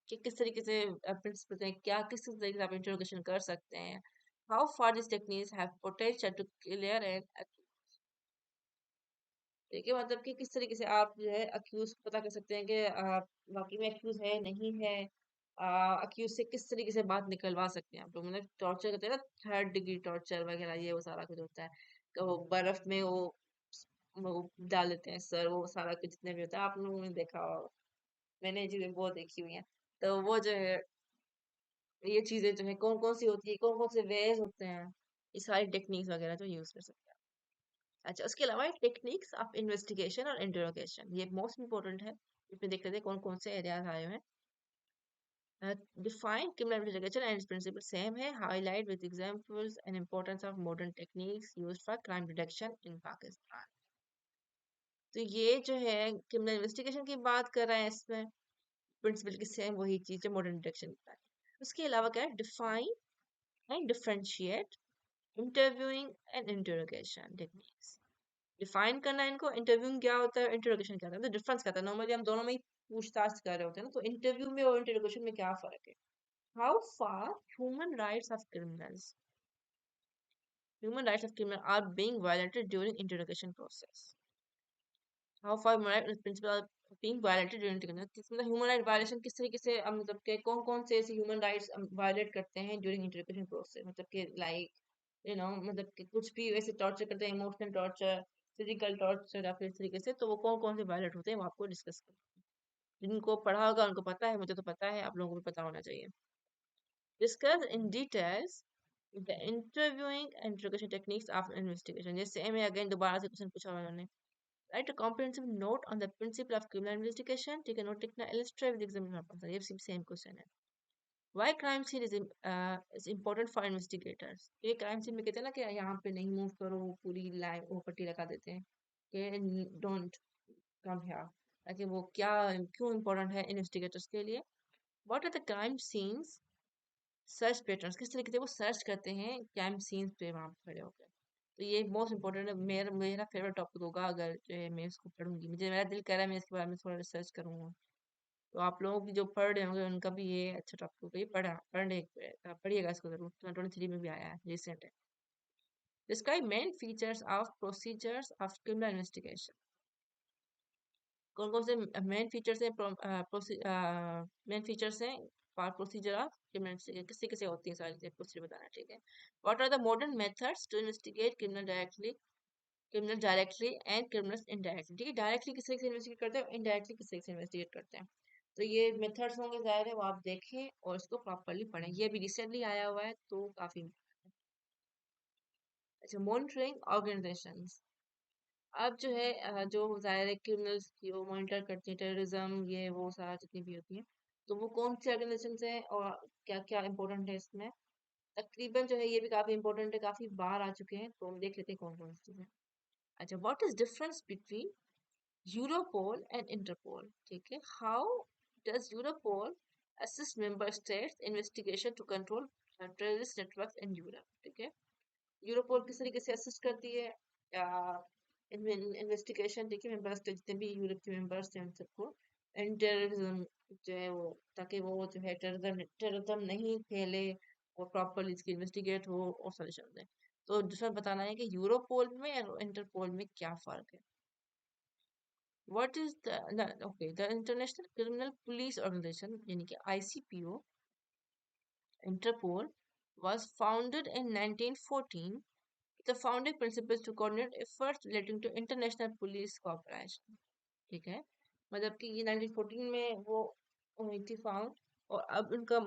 कि किस तरीके से प्रिंसिपल्स हैं, क्या किस तरीके से आप इंटरोगेशन कर सकते हैं। How far this techniques have potential to clear end, ठीक है, मतलब कि किस तरीके से आप जो है अक्यूज को पता कर सकते हैं कि वाकई में अक्यूज है नहीं है। अक्यूज से किस तरीके से बात निकलवा सकते हैं आप लोग, मतलब टॉर्चर करते हैं ना, 3rd डिग्री टॉर्चर वगैरह, ये वो सारा कुछ होता है। कि वो बर्फ में वो डाल देते हैं सर, वो सारा कुछ जितने भी होता है आप लोगों ने देखा होगा। मैंने ये चीजें बहुत देखी हुई हैं। तो वो जो है, ये चीजें जो है कौन कौन सी होती है, कौन कौन से वेज होते हैं, ये सारी टेक्निक्स वगैरह जो यूज कर सकते हैं। अच्छा, उसके अलावा टेक्निक्स ऑफ इन्वेस्टिगेशन और इंटरोगेशन, ये मोस्ट इंपॉर्टेंट है। इसमें देख लेते हैं कौन कौन से एरियाज आए हुए हैं। Define criminal investigation and principle, same है। Highlight with examples and importance of modern techniques used for crime detection in Pakistan. तो ये जो है क्रिमिनल इन्वेस्टिगेशन की बात कर रहे हैं, इसमें प्रिंसिपल की सेम वही चीज है मॉडर्न डिटेक्शन की बात। उसके अलावा क्या है, define and differentiate interviewing and interrogation techniques. Define करना है इनको, इंटरव्यूइंग क्या होता है, इंटरोगेशन क्या होता है, तो डिफरेंस क्या होता है। नॉर्मली हम दोनों में ही पूछताछ कर रहे होते हैं ना, तो इंटरव्यू में और इंटरोगेशन में क्या फर्क है। How far human rights of criminal are being violated during interrogation process. How far principal are being violated during interrogation, मतलब ह्यूमन राइट वायलेशन किस तरीके से, मतलब के कौन कौन से ऐसे ह्यूमन राइट्स वायलेट करते हैं ड्यूरिंग इंटरोगेशन प्रोसेस, मतलब कि लाइक मतलब कि कुछ भी वैसे टॉर्चर करते हैं, इमोशनल टॉर्चर, फिजिकल टॉर्चर, या फिर इस तरीके से, तो वो कौन कौन से वायलेट होते हैं वो आपको डिस्कस करें। जिनको पढ़ा होगा उनको पता है, मुझे तो पता है, आप लोगों को भी पता होना चाहिए। Discuss in details the interviewing and interrogation techniques of investigation, जैसे एम अगेन दोबारा से क्वेश्चन पूछा हुआ उन्होंने। Right a comprehensive note on the principal of criminal investigation, ठीक है, नोट लिखना, इलस्ट्रेट विद एग्जांपल, ये सेम क्वेश्चन है। Why crime scene is important for investigators? ये क्राइम सीन में कहते हैं ना कि यहाँ पे नहीं मूव करो, वो पूरी लाइन वो पट्टी लगा देते हैं कि डोंट कम हियर, ताकि वो क्या क्यों इम्पोर्टेंट है इन्वेस्टिगेटर्स के लिए। What are the crime scenes search patterns, किस तरीके से वो सर्च करते हैं क्राइम सीन्स पे वहां पे खड़े होकर। तो ये मोस्ट इंपॉर्टेंट है, मेरा मेरा फेवरेट टॉपिक होगा, अगर जो है मैं इसको पढ़ूंगी, मुझे मेरा दिल कर रहा है मैं इसके बारे में थोड़ा रिसर्च करूंगा। तो आप लोग भी जो पढ़ रहे होंगे उनका भी ये अच्छा टॉपिक होगा, ये पढ़िएगा इसको जरूर, 2023 में भी आया है, रिसेंट है। Describe main features of procedures of criminal investigation, कौन कौन से मेन फीचर्स हैं, मेन फीचर्स हैं for procedure of criminal investigation, किससे किसे होती है सारी चीजें प्रोसीजर बताना, ठीक है। What are the modern methods to investigate criminal directly and criminals indirectly, ठीक है, डायरेक्टली किस तरीके से इन्वेस्टिगेट करते हैं, इनडायरेक्टली किस तरीके से इन्वेस्टिगेट करते हैं। तो ये मेथड्स होंगे, जाहिर है वो आप देखें और इसको प्रॉपरली पढ़ें, ये भी रिसेंटली आया हुआ है तो काफी। अच्छा, मॉनिटरिंग ऑर्गेनाइजेशंस, अब जो है जो जाहिर है क्रिमिनल्स की वो मॉनिटर करती है, टेररिज्म ये वो सारा जितनी भी होती है, तो वो कौन सी ऑर्गेनाइजेशंस हैं और क्या क्या इंपॉर्टेंट है इसमें। तकरीबन जो है ये भी काफी इंपॉर्टेंट है, काफी बार आ चुके हैं, तो हम देख लेते हैं कौन कौन सी चीजें। अच्छा, what is difference between Europol and Interpol, ठीक है। How does Europol assist member states investigation to control terrorist networks in Europe, ठीक है। यूरोपोल किस तरीके से असिस्ट करती है इन्वेस्टिगेशन, ठीक है, मेंबर स्टेट जितने भी यूरोप के मेंबर्स हैं उन सबको एंड टेररिज्म जो है वो, ताकि वो जो है टेररिज्म नहीं फैले, और प्रॉपरली इसकी इन्वेस्टिगेट हो और सॉल्यूशन दें। तो दूसरा बताना है कि यूरोपोल में और इंटरपोल में क्या फर्क है। What is the international criminal police organization यानी कि आईसीपीओ, Interpol, was founded in 1914. The founding principles to coordinate efforts relating to international police cooperation. ठीक है, मतलब कि ये 1914 में वो हुई थी फाउंड। और अब उनका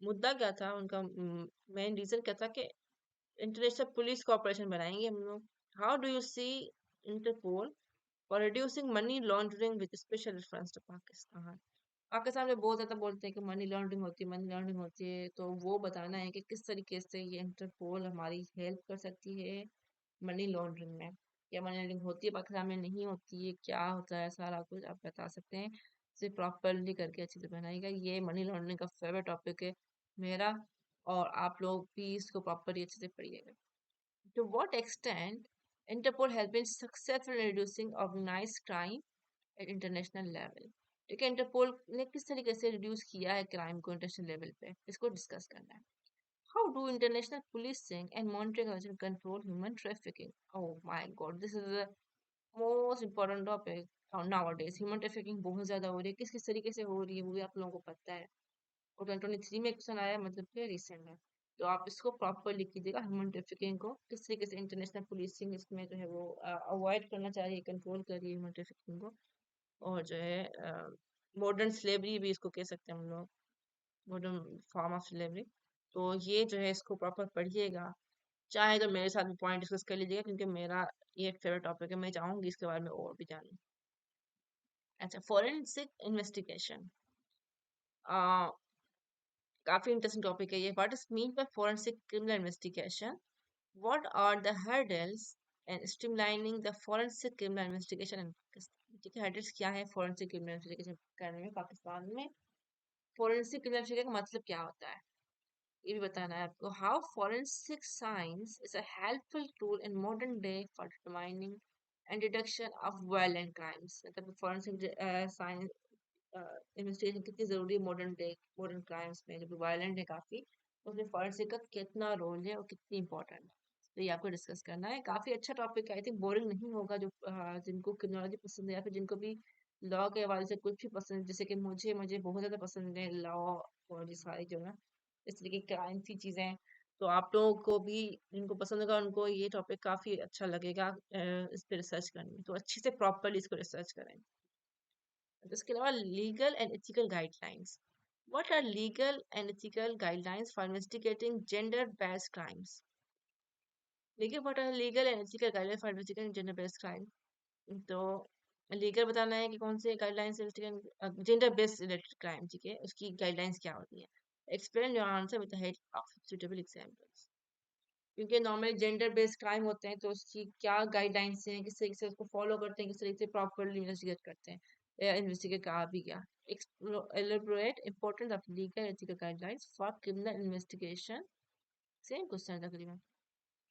मुद्दा क्या था, उनका मेन रीजन क्या था कि इंटरनेशनल पुलिस कॉपरेशन बनाएंगे हम लोग। How do you see Interpol for reducing money laundering with special reference to Pakistan. आपके सामने बहुत ज्यादा बोलते हैं कि मनी लॉन्ड्रिंग होती है, मनी लॉन्ड्रिंग होती है, तो वो बताना है कि किस तरीके से ये इंटरपोल हमारी हेल्प कर सकती है मनी लॉन्ड्रिंग में। क्या मनी लॉन्ड्रिंग होती है पाकिस्तान में, नहीं होती है, क्या होता है, सारा कुछ आप बता सकते हैं। इसे प्रॉपरली करके अच्छे से बनाएगा। ये मनी लॉन्ड्रिंग का फेवरेट टॉपिक है मेरा, और आप लोग भी इसको प्रॉपरली अच्छे से पढ़िएगा। To what extent Interpol has been successful in reducing organized crime at international level? ठीक है, इंटरपोल ने किस तरीके से रिड्यूस किया है क्राइम को इंटरनेशनल लेवल पे, इसको डिस्कस करना है। How do international policing and monitoring control human trafficking. Oh my God, this is the most important topic nowadays. Human trafficking बहुत ज्यादा हो रही है, किस किस तरीके से हो रही है वो भी आप लोगों को पता है। और 2023 में क्वेश्चन आया, मतलब कि रिसेंट में। तो आप इसको प्रॉपर लिख लीजिएगा, ह्यूमन ट्रैफिकिंग को किस तरीके से इंटरनेशनल पुलिसिंग इसमें जो है वो अवॉइड करना चाहिए, कंट्रोल करिए ह्यूमन ट्रैफिकिंग को। और जो है मॉडर्न स्लेवरी भी इसको कह सकते हैं हम लोग, मॉडर्न फॉर्म ऑफ स्लेवरी। तो ये जो है इसको प्रॉपर पढ़िएगा। चाहे तो मेरे साथ भी पॉइंट डिस्कस कर लीजिएगा, क्योंकि मेरा ये फेवरेट टॉपिक है, मैं चाहूंगी इसके बारे में और भी जानूं। अच्छा, फॉरेंसिक इन्वेस्टिगेशन काफी इंटरेस्टिंग टॉपिक है ये। What is mean by forensic criminal investigation, what are the hurdles and streamlining the forensic criminal investigation in Pakistan. ठीक है, हर्डल्स क्या है फोरेंसिक क्रिमिनल इन्वेस्टिगेशन करने में पाकिस्तान में। फोरेंसिक क्रिमिनल इन्वेस्टिगेशन का मतलब क्या होता है ये भी बताना है आपको। How forensic science is a helpful tool in modern day for determining and detection of violent crimes. मतलब फोरेंसिक साइंस इन्वेस्टिगेशन कितनी जरूरी है मॉडर्न डे, मॉडर्न क्राइम्स में जब वायलेंट है काफी, उसमें फॉरेंसिक का कितना रोल है और कितनी इंपॉर्टेंट है। तो ये आपको डिस्कस करना है। काफी अच्छा टॉपिक है, आई थिंक बोरिंग नहीं होगा। जो जिनको क्रिमिनोलॉजी पसंद है या फिर जिनको भी लॉ के हवाले से कुछ भी पसंद है, जैसे कि मुझे मुझे बहुत ज्यादा पसंद है लॉ और ये सारी जो है इस तरीके की क्राइम की चीजें। तो आप लोगों को भी जिनको पसंद होगा उनको ये टॉपिक काफी अच्छा लगेगा इस पे रिसर्च करने में। तो अच्छे से प्रॉपरली इसको रिसर्च करें। इसके अलावा legal and ethical guidelines. What are legal and ethical guidelines for investigating gender based crimes. देखिए, what are legal and ethical guidelines for investigating gender based crime. तो लीगल बताना है कि कौन से guidelines gender based related crime, ठीक है, उसकी गाइडलाइंस क्या होती है। Explain your answer with the help of suitable examples. क्योंकि नॉर्मली जेंडर बेस्ड क्राइम होते हैं, तो उसकी क्या गाइडलाइंस हैं, किस तरीके से उसको फॉलो करते हैं, किस तरीके से प्रॉपरली इन्वेस्टिगेट करते हैं, या इन्वेस्टिगेट कहा भी गया। Elaborate importance of legal ethical guidelines for criminal investigation. Same question है तकरीबन।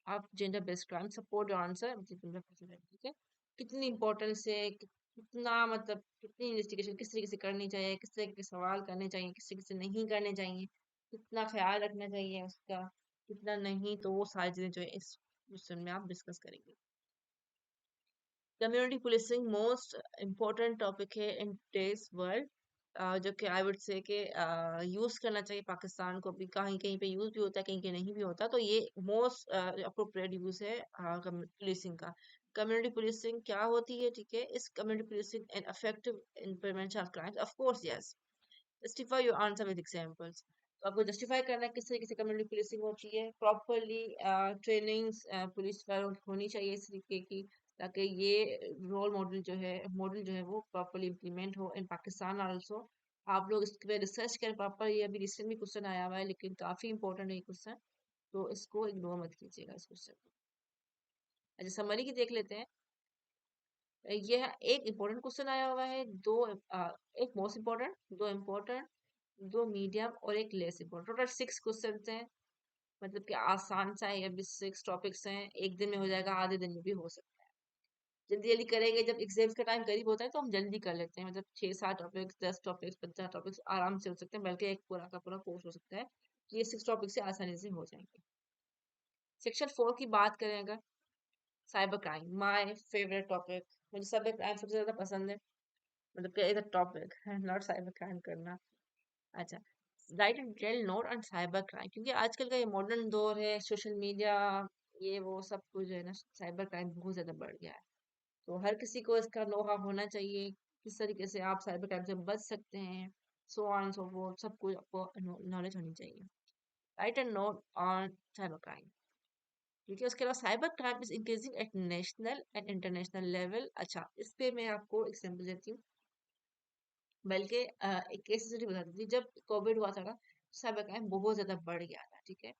आप gender based crime support your answer, ठीक है। कितनी इंपॉर्टेंस है, कितना मतलब कितनी इन्वेस्टिगेशन किस तरीके से करनी चाहिए, किस तरीके के सवाल करने चाहिए, किस तरीके से नहीं करने चाहिए, कितना ख्याल रखना चाहिए उसका, कितना नहीं, तो वो सारी चीजें जो है इस क्वेश्चन में आप डिस्कस करेंगे। Community policing most important topic है इन टुडेज वर्ल्ड, जो कि आई वुड से कि यूज करना चाहिए पाकिस्तान को भी। कहीं कहीं पे यूज भी होता है, कहीं कहीं नहीं भी होता, तो ये मोस्ट अप्रोप्रिएट यूज है पुलिसिंग का। कम्युनिटी पुलिसिंग क्या होती है, ठीक है, इस community policing and effective in prevention of crimes, of course yes. Justify your answer with examples. तो आपको जस्टिफाई करना है किस तरीके से कम्युनिटी पुलिसिंग होती है। प्रॉपरली ट्रेनिंग्स पुलिस वालों की होनी चाहिए इस तरीके की, ताकि ये रोल मॉडल जो है वो प्रॉपरली इम्प्लीमेंट हो इन पाकिस्तान आल्सो। आप लोग इस पे रिसर्च करें प्रॉपर। ये अभी रिसेंट में क्वेश्चन आया हुआ है, लेकिन काफी इंपॉर्टेंट है ये क्वेश्चन, तो इसको इग्नोर मत कीजिएगा इस क्वेश्चन को। अच्छा, समरी की देख लेते हैं। यह एक इम्पोर्टेंट क्वेश्चन आया हुआ है, दो एक मोस्ट इम्पोर्टेंट, दो इम्पोर्टेंट, दो मीडियम और एक लेस इम्पोर्टेंट। टोटल 6 क्वेश्चन हैं। मतलब कि आसान सा है, ये भी 6 टॉपिक्स हैं, एक दिन में हो जाएगा, आधे दिन में भी हो सकता है। जल्दी जल्दी करेंगे, जब एग्जाम्स का टाइम करीब होता है तो हम जल्दी कर लेते हैं, मतलब 6-7 टॉपिक्स, 10 टॉपिक्स, 15 टॉपिक्स आराम से हो सकते हैं, बल्कि एक पूरा का पूरा कोर्स हो सकता है। ये 6 टॉपिक से आसानी से हो जाएंगे। सेक्शन 4 की बात करें अगर, cyber crime, my favourite topic. मुझे साइबर क्राइम सबसे ज्यादा पसंद है, मतलब कि is a topic not cyber crime करना। अच्छा, right and detail note on cyber crime, क्योंकि आजकल का ये मॉडर्न दौर है, सोशल मीडिया, ये वो सब कुछ जो है ना, साइबर क्राइम बहुत ज्यादा बढ़ गया है। तो हर किसी को इसका नोहा होना चाहिए, किस तरीके से आप साइबर क्राइम से बच सकते हैं, सो ऑन सो फोर्थ, सब कुछ आपको नॉलेज होनी चाहिए। Right and note on cyber crime, क्योंकि उसके अलावा cyber crime is increasing at national and international level. अच्छा, इस पे मैं आपको एग्जाम्पल देती हूँ, बल्कि एक केस स्टडी बता देती हूँ। जब कोविड हुआ था ना, साइबर क्राइम बहुत ज्यादा बढ़ गया था, ठीक है।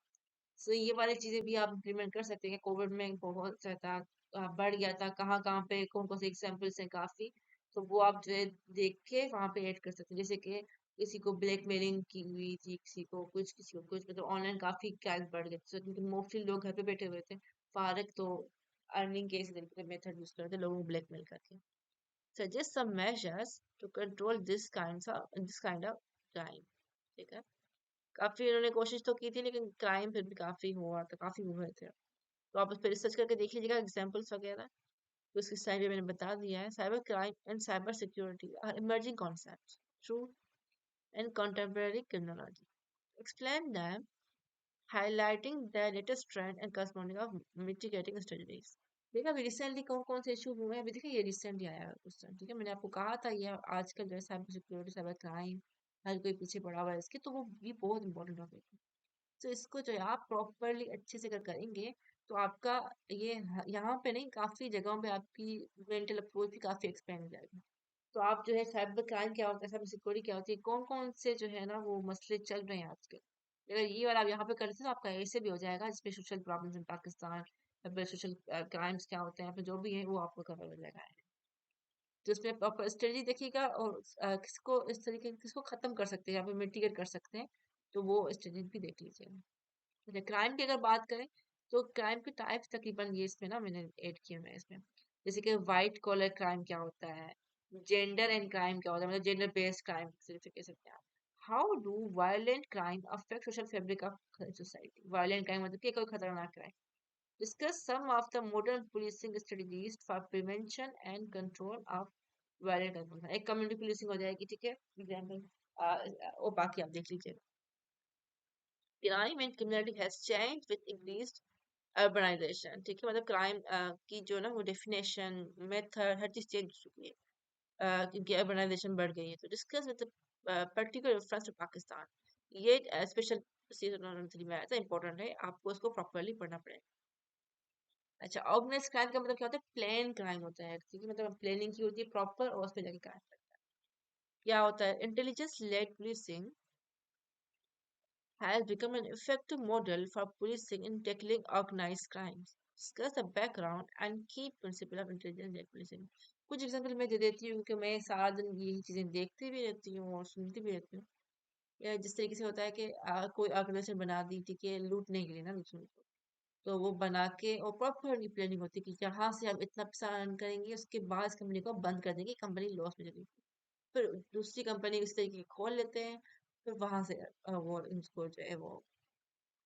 सो ये वाली चीजें भी आप इम्प्लीमेंट कर सकते हैं। कोविड में बहुत ज्यादा बढ़ गया था, कहाँ कहाँ पे कौन कौन से एग्जाम्पल्स हैं काफी, तो वो आप जो है देख के वहां पे ऐड कर सकते हैं। जैसे कि किसी को ब्लैकमेलिंग की हुई थी, किसी को कुछ, किसी को कुछ, मतलब ऑनलाइन काफी क्राइम बढ़ गए थे, क्योंकि मोस्टली लोग घर पे बैठे हुए थे फारग, तो अर्निंग के इसी तरीके के मेथड यूज करते थे, लोगों को ब्लैकमेल करके। Suggest some measures to control this kind of crime, ठीक है। काफी इन्होंने कोशिश तो की थी, लेकिन क्राइम फिर भी काफी हुआ था, काफी हुए थे। तो आप उस पर रिसर्च करके देख लीजिएगा एग्जाम्पल्स वगैरह। तो इसकी साइड पे मैंने बता दिया है, cyber crime and cyber security are emerging concepts true and contemporary criminology. Explain them, highlighting the latest trend and corresponding of mitigating strategies. देखा अभी रिसेंटली कौन कौन से इशू हुए हैं, अभी देखिए ये रिसेंटली आया है क्वेश्चन, ठीक है। मैंने आपको कहा था ये आजकल जो है साइबर सिक्योरिटी, साइबर क्राइम, हर कोई पीछे पड़ा हुआ है इसके, तो वो भी बहुत इंपॉर्टेंट टॉपिक है। तो इसको जो है आप प्रॉपरली अच्छे से अगर करेंगे, तो आपका ये यहाँ पे नहीं, काफी जगहों पे आपकी मेंटल अप्रोच भी काफी एक्सपेंड हो जाएगा। तो आप जो है साइबर क्राइम क्या होता है, साइबर सिक्योरिटी क्या होती है, कौन कौन से जो है ना वो मसले चल रहे हैं आजकल, अगर ये वाला आप यहाँ पे करते तो आपका ऐसे भी हो जाएगा, जिसपे सोशल प्रॉब्लम्स इन पाकिस्तान, या फिर सोशल क्राइम्स क्या होते हैं, या फिर जो भी है वो आपको कवर हो जाएगा। तो इसमें प्रॉपर स्ट्रेटजी देखिएगा, और किसको इस तरीके किसको खत्म कर सकते हैं या फिर मिटिगेट कर सकते हैं, तो वो स्ट्रेटजी भी देख लीजिएगा। अच्छा, क्राइम की अगर बात करें, तो क्राइम के टाइप्स तकरीबन ये इसमें ना मैंने ऐड किए हुए हैं इसमें। जैसे कि वाइट कॉलर क्राइम क्या होता है, जेंडर एंड क्राइम क्या होता है, मतलब जेंडर बेस्ड क्राइम सिर्फ कह सकते हैं आप। How do violent crime affect social fabric of society, violent crime मतलब कि कोई खतरनाक crime. Discuss some of the modern policing strategies for prevention and control of violent crime. एक कम्युनिटी पुलिसिंग हो जाएगी, ठीक है, एग्जाम्पल, वो बाकी आप देख लीजिएगा। Crime and criminality has changed with increased urbanisation, ठीक है, मतलब क्राइम की जो ना वो डेफिनेशन, मेथड, हर चीज चेंज हो चुकी है, क्योंकि अर्बनाइजेशन बढ़ गई है। तो discuss with particular reference to Pakistan, ये स्पेशल सीजन 3 में आया था, इंपॉर्टेंट है, आपको इसको प्रॉपरली पढ़ना पड़ेगा। अच्छा, ऑर्गेनाइज क्राइम का मतलब क्या होता है, प्लान क्राइम होता है, ठीक है, मतलब प्लानिंग की होती है प्रॉपर, और उस पर जाके क्राइम करता है। क्या होता है, intelligence led policing has become an effective model for policing in tackling organized crimes. Discuss the background and key principle of intelligence-led policing. कुछ एग्जाम्पल मैं दे देती हूँ कि मैं सारा दिन यही चीजें देखती भी रहती हूँ और सुनती भी रहती हूँ। या जिस तरीके से होता है कि कोई ऑर्गेनाइजेशन बना दी, ठीक है, लूटने के लिए ना दूसरों को, तो वो बना के और प्रॉपरली प्लानिंग होती है कि यहाँ से हम इतना पैसा अर्न करेंगे, उसके बाद इस कंपनी को बंद कर देंगे, कंपनी लॉस में चली, फिर दूसरी कंपनी इस तरीके की खोल लेते हैं, फिर वहां से वो इनको जो है वो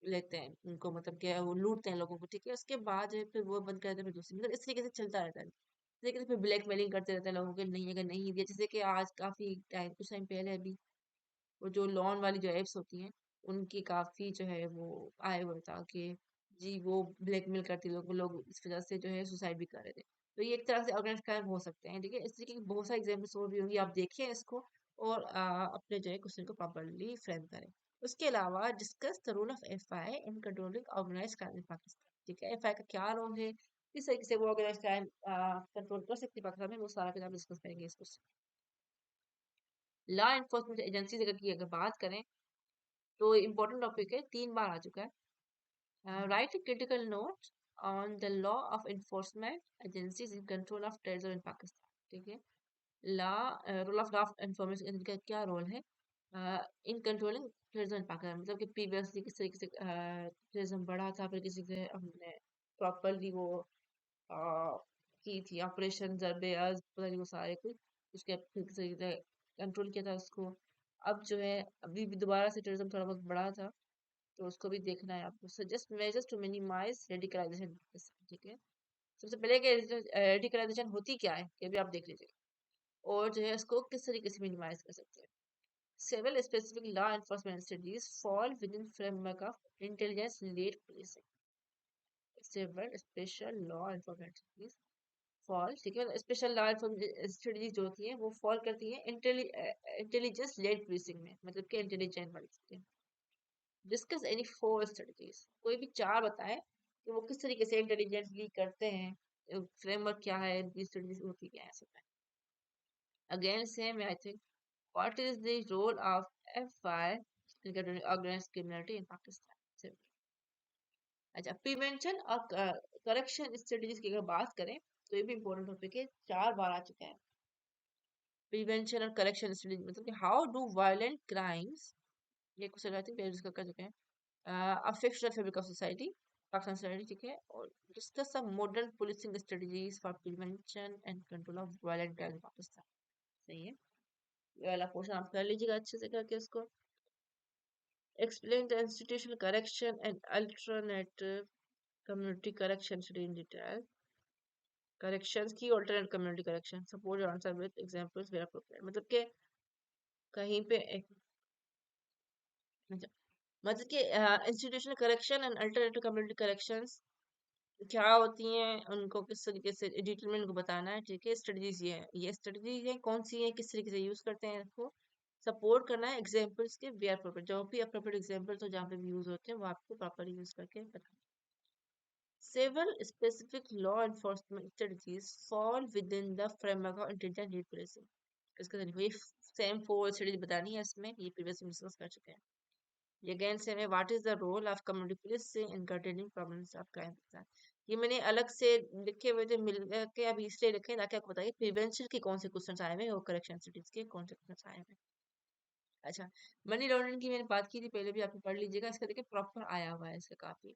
लेते हैं उनको, मतलब क्या वो लूटते हैं लोगों को, ठीक है, उसके बाद जो है फिर वो बंद कर देते हैं, फिर दूसरी, मतलब इस तरीके से चलता रहता है। इस तरीके से फिर ब्लैकमेलिंग करते रहते हैं लोगों के, नहीं अगर नहीं दिया, जैसे कि आज काफी टाइम, कुछ टाइम पहले अभी वो जो लोन वाली जो एप्स होती हैं, उनकी काफी जो है वो आए हुए था कि जी वो ब्लैकमेल करती, लोग लोग इस वजह से जो है सुसाइड भी कर रहे थे। तो ये एक तरह से ऑर्गेनाइज क्राइम हो सकते हैं, ठीक है। इस तरीके की बहुत सारे एग्जाम्पल्स और भी होंगी, आप देखिए इसको, और अपने जो है क्वेश्चन को प्रॉपरली फ्रेम करें। उसके अलावा discuss the role of FI in controlling organize crime in Pakistan, ठीक है, एफआई का क्या रोल है, किस तरीके से वो ऑर्गेनाइज क्राइम कंट्रोल कर सकती है पाकिस्तान में, वो सारा कुछ आप डिस्कस करेंगे इस क्वेश्चन। लॉ एनफोर्समेंट एजेंसीज अगर बात करें, तो इम्पोर्टेंट टॉपिक है, 3 बार आ चुका है। Right critical note on the law of enforcement agencies in control of terrorism in Pakistan, ठीक है। लॉ रोल ऑफ एनफोर्समेंट का क्या रोल है in controlling terrorism in Pakistan, मतलब कि प्रीवियसली किस तरीके से टेररिज्म बढ़ा था, फिर किसी से हमने प्रॉपरली वो की थी, ऑपरेशन ज़रबे अज़ पता नहीं वो सारे कुछ, उसके फिर किसी तरीके से कंट्रोल किया था उसको। अब जो है अभी भी दोबारा से टेररिज्म थोड़ा बहुत बढ़ा था, तो उसको भी देखना है आपको। Suggest measures to minimise radicalisation, ठीक है। सबसे पहले कि रेडिकलाइजेशन होती क्या है, ये भी आप देख लीजिए, और जो है इसको किस तरीके से मिनिमाइज कर सकते हैं। Several specific law enforcement studies fall within framework of intelligence-led policing. Several special law enforcement studies fall, ठीक है, स्पेशल लॉ एनफोर्समेंट स्टडीज जो होती हैं वो फॉल करती हैं इंटेलिजेंस लेड पुलिसिंग में, मतलब कि इंटेलिजेंट वाली। डिस्कस एनी फोर स्ट्रेटजीज, कोई भी चार बताएं कि वो किस तरीके से इंटेलिजेंटली करते हैं, फ्रेमवर्क क्या है, इनकी स्ट्रेटजीज होती क्या है सब। Again same I think, what is the role of FI in organised criminality in Pakistan. अच्छा, प्रिवेंशन और करेक्शन स्ट्रेटजीज की अगर बात करें तो ये भी इम्पोर्टेंट टॉपिक है, 4 बार आ चुका है। प्रिवेंशन और करेक्शन स्ट्रेटजी मतलब कि हाउ डू वायलेंट क्राइम्स, ये क्वेश्चन आई थिंक डिस्कस कर चुके हैं, affect the fabric of society, Pakistan society, ठीक है। और discuss some modern policing strategies for prevention and control of violent crime in Pakistan. सही है, ये वाला पोर्शन आप कर लीजिएगा अच्छे से करके इसको। Explain the institutional correction and alternative community correction in detail. Corrections की alternate community correction, support your answer with examples where appropriate, मतलब कि कहीं पे अच्छा, मतलब कि institutional correction and alternative community corrections क्या होती हैं, उनको किस तरीके से डिटेल में उनको बताना है, ठीक है। स्ट्रेटजीज ये स्ट्रेटजीज है कौन सी है, किस तरीके से यूज करते हैं इसको, सपोर्ट करना है एग्जांपल्स के वेयर अप्रोप्रिएट, जो भी अप्रोप्रिएट एग्जांपल्स हो जहाँ पे भी यूज होते हैं वो आपको प्रॉपरली यूज करके बताना। Several specific law enforcement strategies fall within the framework of intelligent lead policing. इसका देखो ये सेम 4 स्टडीज बतानी है इसमें, ये प्रीवियस में डिस्कस कर चुके हैं। ये अगेन सेम है, what is the role of community police in containing problems of crime. ये मैंने अलग से लिखे हुए थे मिल के, अभी इसलिए लिखे ताकि आपको बताइए प्रिवेंशन के कौन से क्वेश्चन आए हुए और करेक्शन स्टडीज के कौन से क्वेश्चन आए हुए। अच्छा, मनी लॉन्ड्रिंग की मैंने बात की थी पहले भी, आप पढ़ लीजिएगा, इसका देखिए प्रॉपर आया हुआ है इसका काफी।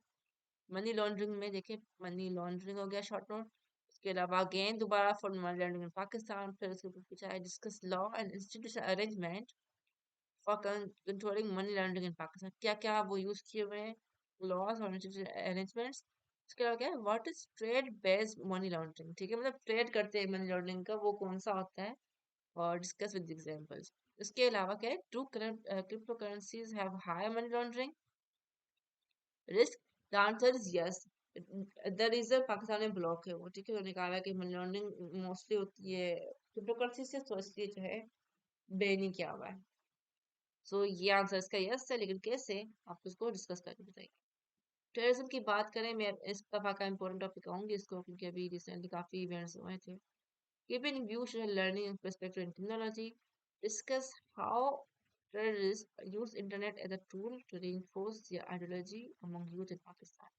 मनी लॉन्ड्रिंग में देखिए, मनी लॉन्ड्रिंग हो गया शॉर्ट नोट। उसके अलावा अगेन दोबारा for money laundering in Pakistan, फिर उसके ऊपर पूछा है discuss law and institutional arrangement for controlling money laundering in Pakistan, क्या क्या वो यूज किए हुए हैं लॉज और इंस्टीट्यूशनल अरेंजमेंट्स। उसके अलावा क्या है, what is trade based money laundering, ठीक है, मतलब ट्रेड करते हैं मनी लॉन्ड्रिंग का, वो कौन सा होता है, और डिस्कस विद एग्जांपल्स। इसके अलावा क्या है, true cryptocurrencies have high money laundering risk, the answer is yes. The reason Pakistan में ब्लॉक है वो, ठीक है, उन्होंने कहा है कि मनी लॉन्ड्रिंग मोस्टली होती है क्रिप्टो करेंसी से, तो इसलिए जो है बैन नहीं किया हुआ है। सो ये आंसर इसका यस है, लेकिन कैसे आप उसको डिस्कस करके बताइए। टेररिज्म की बात करें, मैं इस दफा का इंपॉर्टेंट टॉपिक कहूंगी इसको, क्योंकि अभी रिसेंटली काफी इवेंट्स हुए थे। Given view learning perspective in technology, discuss how terrorists use internet as a tool to reinforce their ideology among youth in Pakistan.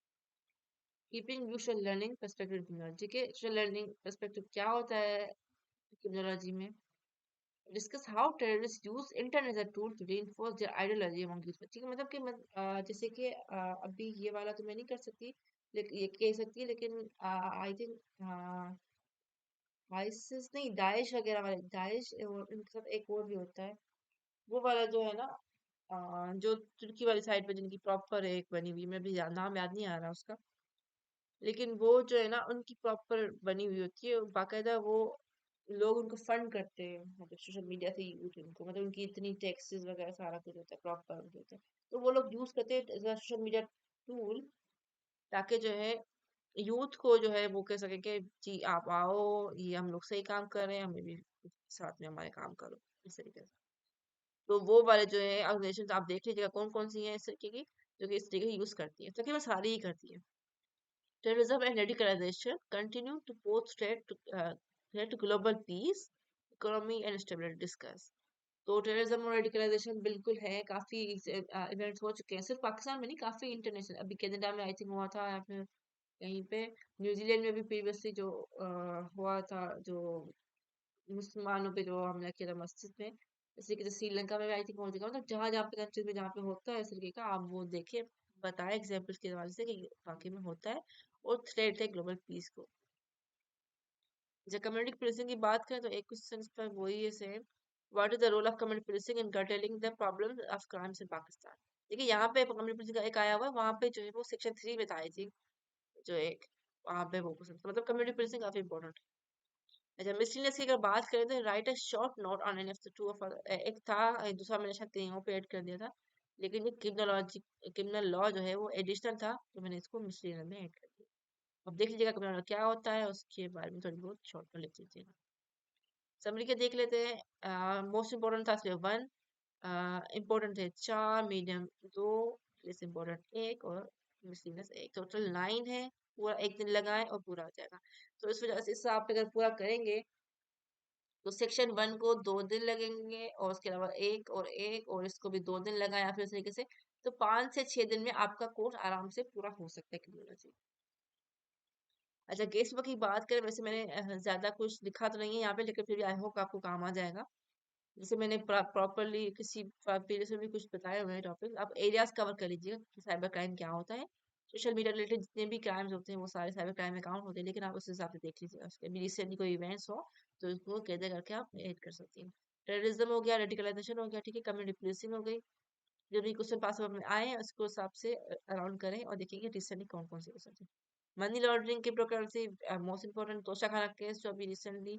Keeping visual learning perspective technology के, visual learning perspective क्या होता है technology में। Discuss how terrorist use internet as a tool to reinforce their ideology among youth, ठीक है, मतलब कि जैसे कि अभी ये वाला तो मैं नहीं कर सकती, लेकिन ये कह सकती है, लेकिन आई थिंक आइसिस नहीं, दाइश वगैरह वाले, दाइश और इनके साथ एक और भी होता है, वो वाला जो है ना, जो तुर्की वाली साइड पे जिनकी प्रॉपर एक बनी हुई, मैं भी नाम याद नहीं आ रहा उसका, लेकिन वो जो है ना उनकी प्रॉपर बनी हुई होती है, बाकायदा वो लोग उनको फंड करते हैं, मतलब सोशल मीडिया से यूथ उनको, मतलब उनकी इतनी टैक्सेस वगैरह सारा कुछ होता है प्रॉपर उनके होता है, तो वो लोग यूज करते हैं सोशल मीडिया टूल, ताकि जो है यूथ को जो है वो कह सके कि जी आप आओ, ये हम लोग सही काम कर रहे हैं, हमें भी साथ में हमारे काम करो, इस तरीके से। तो वो वाले जो है ऑर्गेनाइजेशन आप देख लीजिएगा कौन कौन सी है इस तरीके की, जो कि इस तरीके यूज करती है, तकरीबन सारी ही करती है। Terrorism and radicalization continue to pose threat to global peace, economy and stability, discuss. तो टेररिज्म और रेडिकलाइजेशन बिल्कुल है, काफी इवेंट्स हो चुके हैं, सिर्फ पाकिस्तान में नहीं, काफी इंटरनेशनल, अभी कनाडा में आई थिंक हुआ था, या फिर कहीं पे न्यूजीलैंड में भी प्रीवियसली जो हुआ था, जो मुसलमानों पे जो हमला किया था मस्जिद में, इसी के श्रीलंका में भी आई थिंक हो चुका, मतलब जहाँ जहाँ पे कंट्रीज में जहाँ पे होता है इस तरीके का, आप वो देखिए, बताए एग्जाम्पल्स के हवाले से कि वाकई में होता है और थ्रेट है ग्लोबल पीस को। जब कम्युनिटी पुलिसिंग की बात करें तो एक क्वेश्चन पर वही है same, what is the role of community policing in curtailing the problem of crimes in Pakistan. देखिए यहाँ पे कम्युनिटी पुलिसिंग का एक आया हुआ है, वहाँ पे जो है वो सेक्शन 3 में था आई थिंक, जो एक वहाँ पे वो क्वेश्चन मतलब कम्युनिटी पुलिसिंग काफी इंपॉर्टेंट है। अच्छा मिसलिनियस की अगर बात करें तो right a short note on any of the two of, एक था दूसरा मैंने शायद कहीं पे ऐड कर दिया था, लेकिन ये क्रिमिनल लॉ जो है वो एडिशनल था तो मैंने इसको मिसलिनियस में ऐड कर दिया। अब देख लीजिएगा क्रिमिनल क्या होता है, उसके बारे में थोड़ी बहुत शॉर्ट में लिख लीजिएगा। समरी के देख लेते हैं। मोस्ट इम्पोर्टेंट था सिर्फ 1, इम्पोर्टेंट थे 4, मीडियम 2, लेस इम्पोर्टेंट 1 और मिसलिनियस 1, टोटल 9 है। पूरा एक दिन लगाएं और पूरा हो जाएगा। तो इस वजह से इस हिसाब पे अगर पूरा करेंगे तो सेक्शन 1 को 2 दिन लगेंगे और उसके अलावा एक और इसको भी 2 दिन लगाएं या फिर इस तरीके से, तो 5 से 6 दिन में आपका कोर्स आराम से पूरा हो सकता है क्रिमिनोलॉजी। अच्छा केस वर्क की बात करें, वैसे मैंने ज्यादा कुछ लिखा तो नहीं है यहाँ पे, लेकिन फिर भी आई होप आपको काम आ जाएगा। जैसे मैंने प्रॉपरली किसी पीरियड में भी कुछ बताए हुए हैं टॉपिक, आप एरियाज कवर कर लीजिएगा कि साइबर क्राइम क्या होता है। सोशल मीडिया रिलेटेड जितने भी क्राइम्स होते हैं वो सारे साइबर क्राइम में काउंट होते हैं, लेकिन आप उस हिसाब से देख लीजिएगा, उसके भी रिसेंटली कोई इवेंट्स हो तो उसको कैसे करके आप एड कर सकती हैं। टेररिज्म हो गया, रेडिकलाइजेशन हो गया, ठीक है, कम्युनिटी पुलिसिंग हो गई। जो भी क्वेश्चन पास में आए हैं उसको हिसाब से अराउंड करें और देखेंगे रिसेंटली कौन कौन से क्वेश्चन है। Money laundering, cryptocurrency, most important Toshakhana case जो अभी रिसेंटली,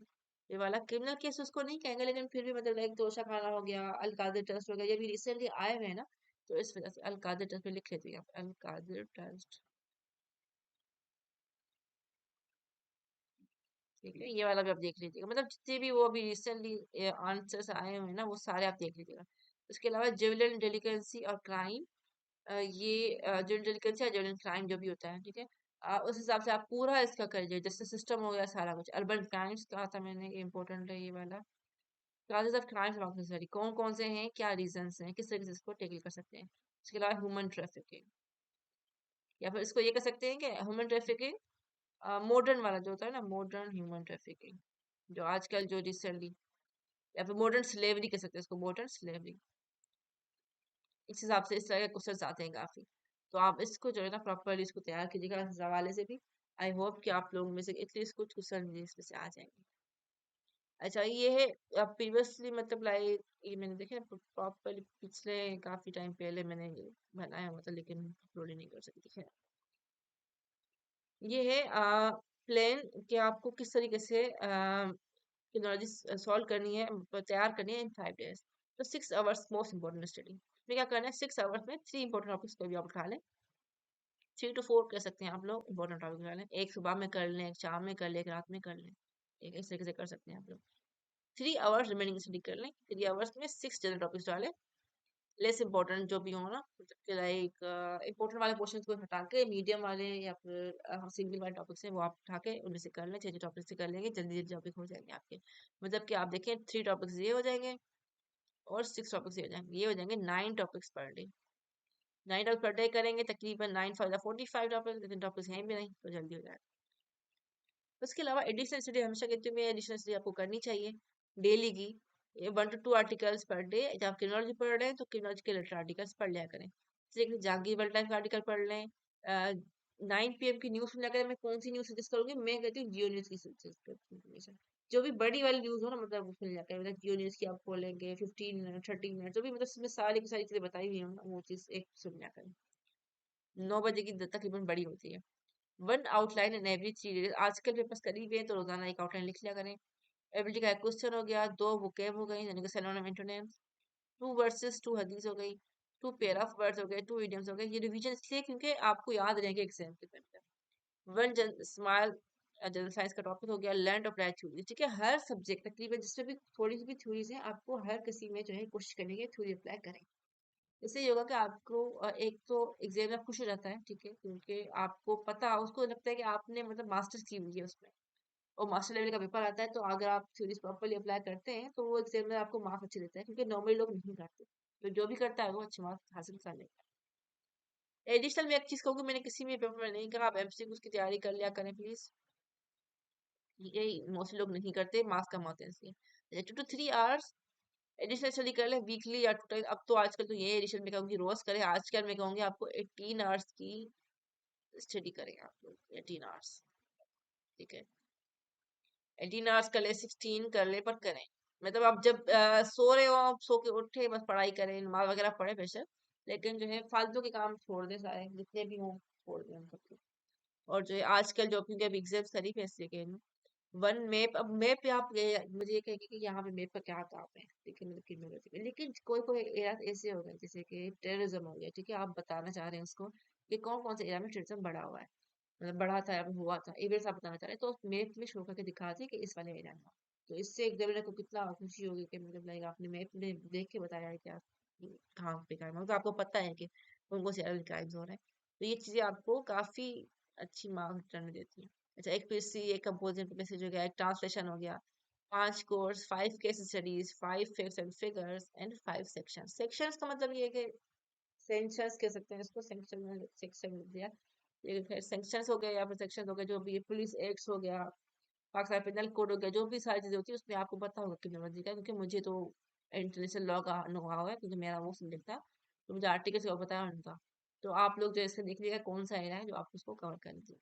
ये वाला क्रिमिनल केस उसको नहीं कहेंगे लेकिन फिर भी मतलब लाइक तोशाखाना हो गया, अल कादिर ट्रस्ट हो गया, ये भी रिसेंटली आए हुए हैं ना, तो इस वजह से अल कादिर ट्रस्ट पे लिख लेते हैं आप, अल कादिर ट्रस्ट, ठीक है, ये वाला भी आप देख लीजिएगा, मतलब जितने भी वो अभी रिसेंटली आंसर्स आए हुए हैं ना वो सारे आप देख लीजिएगा। उसके अलावा जुवेनाइल डेलिकेंसी और क्राइम, ये जो डेलिकेंसी या जुवेनाइल क्राइम जो भी होता है, ठीक है, उस हिसाब से आप पूरा इसका कर लीजिए, जैसे सिस्टम हो गया सारा कुछ। अर्बन क्राइम्स कहा था मैंने, ये इंपॉर्टेंट है ये वाला। Classes of crimes among society, कौन कौन से हैं, क्या रीजंस हैं, किस तरीके से इसको टेकल कर सकते हैं। उसके अलावा ह्यूमन ट्रैफिकिंग, या फिर इसको ये कह सकते हैं कि ह्यूमन ट्रैफिकिंग मॉडर्न वाला जो होता है ना, मॉडर्न ह्यूमन ट्रैफिकिंग, जो आजकल जो रिसेंटली, या फिर मॉडर्न स्लेवरी कह सकते हैं इसको, मॉडर्न स्लेवरी। इस हिसाब से इस तरह के क्वेश्चन आते हैं काफी, तो आप इसको जो है ना प्रॉपरली इसको तैयार कीजिएगा इस हवाले से भी। आई होप कि आप लोगों में से एटलीस्ट कुछ क्वेश्चन इसमें से आ जाएंगे। अच्छा ये है प्रीवियसली मतलब लाइक, ये मैंने देखे प्रॉपरली पिछले काफी टाइम पहले मैंने ये बनाया हुआ था लेकिन अपलोड ही नहीं कर सकती है। ये है प्लान कि आपको किस तरीके से टेक्नोलॉजी सॉल्व करनी है, तैयार करनी है इन 5 डेज। तो 6 आवर्स मोस्ट इम्पोर्टेंट स्टडी में क्या करना है, 6 आवर्स में 3 इंपॉर्टेंट टॉपिक्स को भी आप उठा लें। 3 to 4 कर सकते हैं आप लोग, इंपॉर्टेंट टॉपिक उठा लें, एक सुबह में कर लें, एक शाम में कर लें, एक रात में कर लें, एक इस तरीके से कर सकते हैं आप लोग। 3 आवर्स रिमेनिंग स्टडी कर लें, 3 आवर्स में 6 जनरल टॉपिक्स डालें, लेस इंपॉर्टेंट जो भी हो ना, मतलब लाइक इंपॉर्टेंट वाले क्वेश्चन को हटा के मीडियम वाले या फिर सिंगल वाले टॉपिक्स हैं वो आप उठा के उनमें से कर लें, 6 टॉपिक से कर लेंगे, जल्दी जल्दी टॉपिक हो जाएंगे आपके। मतलब कि आप देखें 3 टॉपिक्स ये हो जाएंगे और 6 टॉपिक्स ये हो जाएंगे, ये हो जाएंगे 9 topics per day. 9 topics per day करेंगे, तकरीबन 9 5 45 टॉपिक्स, लेकिन टॉपिक्स हैं भी नहीं तो जल्दी हो जाएगा। उसके अलावा एडिशनल स्टडी हमेशा कहती हूँ मैं, एडिशनल स्टडी आपको करनी चाहिए डेली की। 1 to 2 आर्टिकल्स पर डे, जब आप क्रिमिनोलॉजी पढ़ रहे हैं तो क्रिमिनोलॉजी के रिलेटेड आर्टिकल्स पढ़ लिया करें, जैसे कि जहांगीर वर्ल्ड टाइम्स का आर्टिकल पढ़ लें। 9 PM की न्यूज सुना करें, मैं कौन सी न्यूज सजेस्ट करूंगी, मैं कहती हूँ जियो न्यूज की सजेस्ट करती हूँ हमेशा। जो भी बड़ी वाली न्यूज हो ना मतलब वो सुन लिया करें, मतलब जियो न्यूज की आप खोलेंगे 15 मिनट 30 मिनट जो भी मतलब उसमें सारी की सारी चीजें बताई हुई हो ना वो चीज एक सुन लिया करें। 9 बजे की तकरीबन बड़ी होती है। 1 आउटलाइन इन एवरी 3 डेज, आजकल पेपर्स करीब है तो रोजाना एक आउटलाइन लिख लिया करें। एबिलिटी का एक क्वेश्चन हो गया, 2 वोकैब हो गई यानी कि सिनोनिम एंटोनिम्स, 2 वर्सेस 2 हदीस हो गई, 2 पेयर ऑफ वर्ड्स हो गए, 2 इडियम्स हो गए। ये रिवीजन इसलिए क्योंकि आपको याद रहेंगे एग्जाम के टाइम पे। वन स्मॉल जनरल साइंस का टॉपिक हो गया, लैंड ऑफ थ्योरी, ठीक है, हर सब्जेक्ट तकरीबन जिसमें भी थोड़ी सी भी थ्योरीज हैं आपको हर किसी में जो है कोशिश करनी है थ्योरी अप्लाई करें। इससे ये होगा कि आपको एक तो एग्जाम में खुश हो जाता है, ठीक है, क्योंकि आपको पता उसको लगता है कि आपने मतलब मास्टर्स की हुई है उसमें, और मास्टर लेवल का पेपर आता है तो अगर आप थ्योरीज प्रॉपरली अप्लाई करते हैं तो वो एग्जाम में आपको मार्क्स अच्छे देता है, क्योंकि नॉर्मली लोग नहीं करते, तो जो भी करता है वो अच्छे मार्क्स हासिल कर लेता है। एडिशनल में एक चीज कहूँगी, मैंने किसी भी पेपर में नहीं कहा आप एमसीक्यूज की तैयारी कर लिया करें प्लीज, ये मोस्टली लोग नहीं करते, मार्क्स कम आते हैं इसलिए। 2 to 3 आवर्स एडिशनल स्टडी कर ले वीकली या 2 टाइम, अब तो आजकल तो ये एडिशन में कहूँगी रोज करें, आजकल मैं कहूँगी आपको 18 आवर्स की स्टडी करें आप लोग, 18 आवर्स, ठीक है। 18 आवर्स कर ले, 16 कर ले, पर करें। मतलब आप जब सो रहे हो, आप सो के उठे बस पढ़ाई करें, नमाज वगैरह पढ़े बेशक, लेकिन जो है फालतू के काम छोड़ दे, सारे जितने भी हों छोड़ दें उन सबको। और जो है आजकल जो, क्योंकि अभी एग्जाम्स करीब है इसलिए कह रही हूँ, वन मैप, अब मैप पे आप मुझे ये कहेंगे कि यहाँ पे मैप का क्या काम है, ठीक है, मतलब क्रिमिनोलॉजी में, लेकिन कोई कोई एरिया ऐसे हो गए जैसे कि टेररिज्म हो गया, ठीक है, आप बताना चाह रहे हैं उसको कि कौन कौन से एरिया में टेररिज्म बढ़ा हुआ है, मतलब बढ़ा था या फिर हुआ था, इवेंट्स आप बताना चाह रहे हैं, तो मैप में शो करके दिखाते हैं कि इस वाले एरिया में हुआ। तो इससे एग्जामिनर को कितना खुशी होगी कि मतलब लाइक आपने मैप में देख के बताया है क्या कहाँ पे क्राइम, मतलब आपको पता है कि कौन कौन से एरिया में क्राइम्स हो रहे हैं। तो ये चीजें आपको काफी अच्छी मार्क्स रिटर्न में देती हैं। अच्छा, एक पीसी, एक कंपोजिट मैसेज हो गया, एक ट्रांसलेशन हो गया, 5 course, 5 case studies, 5 facts and figures and 5 section. Sections का मतलब ये है कि सेंसर्स कह सकते हैं इसको, सेक्शन में सेक्शन दिया, ये फिर सेक्शंस हो गए या फिर सेक्शन हो गए, जो भी पुलिस एक्ट्स हो गया, पाकिस्तान पेनल कोड हो गया, जो भी सारी चीजें होती है उसमें आपको पता होगा क्रिमिनोलॉजी का, क्योंकि मुझे तो इंटरनेशनल लॉ का अनुभव है, क्योंकि मेरा वो सब्जेक्ट था, तो मुझे आर्टिकल्स का पता है उनका। तो आप लोग जो इससे देख लीजिएगा कौन सा एरिया है जो आप उसको कवर कर लीजिए।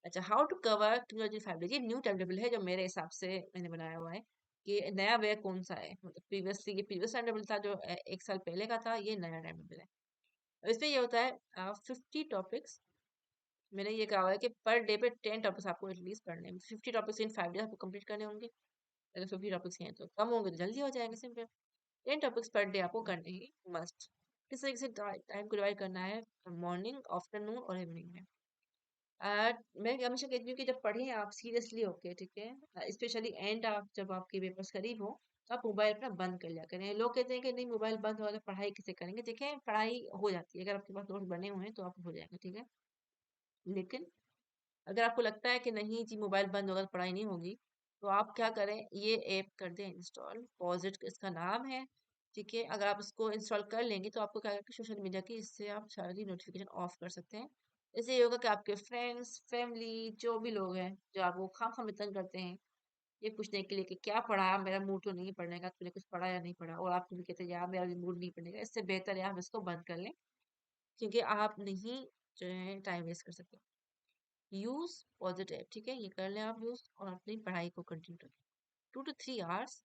अच्छा, how to cover technology 5 days, ये न्यू टाइम टेबल है जो मेरे हिसाब से मैंने बनाया हुआ है, कि नया वे कौन सा है, मतलब प्रीवियसली ये प्रीवियस टाइम टेबल था जो 1 साल पहले का था, ये नया टाइम टेबल है। अब इसमें ये होता है 50 टॉपिक्स, मैंने ये कहा हुआ है कि पर डे पे 10 टॉपिक्स आपको एटलीस्ट पढ़ने हैं, 50 टॉपिक्स इन 5 डेज आपको कंप्लीट करने होंगे। अगर 50 टॉपिक्स हैं तो कम होंगे तो जल्दी हो जाएंगे, सिंपल। 10 टॉपिक्स पर डे आपको करने ही मस्ट। किस तरीके से टाइम को डिवाइड करना है, मॉर्निंग, आफ्टरनून और इवनिंग में। मैं हमेशा कहती हूँ कि जब पढ़ें आप सीरियसली होके, ठीक है, स्पेशली एंड आप जब आपके पेपर्स करीब हो, तो आप मोबाइल अपना बंद कर लिया करें। लोग कहते हैं कि नहीं मोबाइल बंद होगा तो पढ़ाई कैसे करेंगे, देखें पढ़ाई हो जाती है, अगर आपके पास नोट्स बने हुए हैं तो आप हो जाएंगे, ठीक है। लेकिन अगर आपको लगता है कि नहीं जी मोबाइल बंद होगा तो पढ़ाई नहीं होगी, तो आप क्या करें, ये ऐप कर दें इंस्टॉल, पॉजिट इसका नाम है, ठीक है। अगर आप इसको इंस्टॉल कर लेंगे तो आपको क्या है कि सोशल मीडिया की इससे आप सारी नोटिफिकेशन ऑफ कर सकते हैं। इससे ये होगा कि आपके फ्रेंड्स, फैमिली, जो भी लोग हैं जो आपको खाम तंग करते हैं ये पूछने के लिए कि क्या पढ़ा, मेरा मूड तो नहीं पढ़ने का, तूने कुछ पढ़ा या नहीं पढ़ा, और आप भी कहते हैं यार मेरा मूड नहीं पढ़ने का, इससे बेहतर है आप इसको बंद कर लें, क्योंकि आप नहीं जो है टाइम वेस्ट कर सकते। यूज पॉजिटिव, ठीक है, ये कर लें आप यूज, और अपनी पढ़ाई को कंटिन्यू रखें। 2 to 3 आवर्स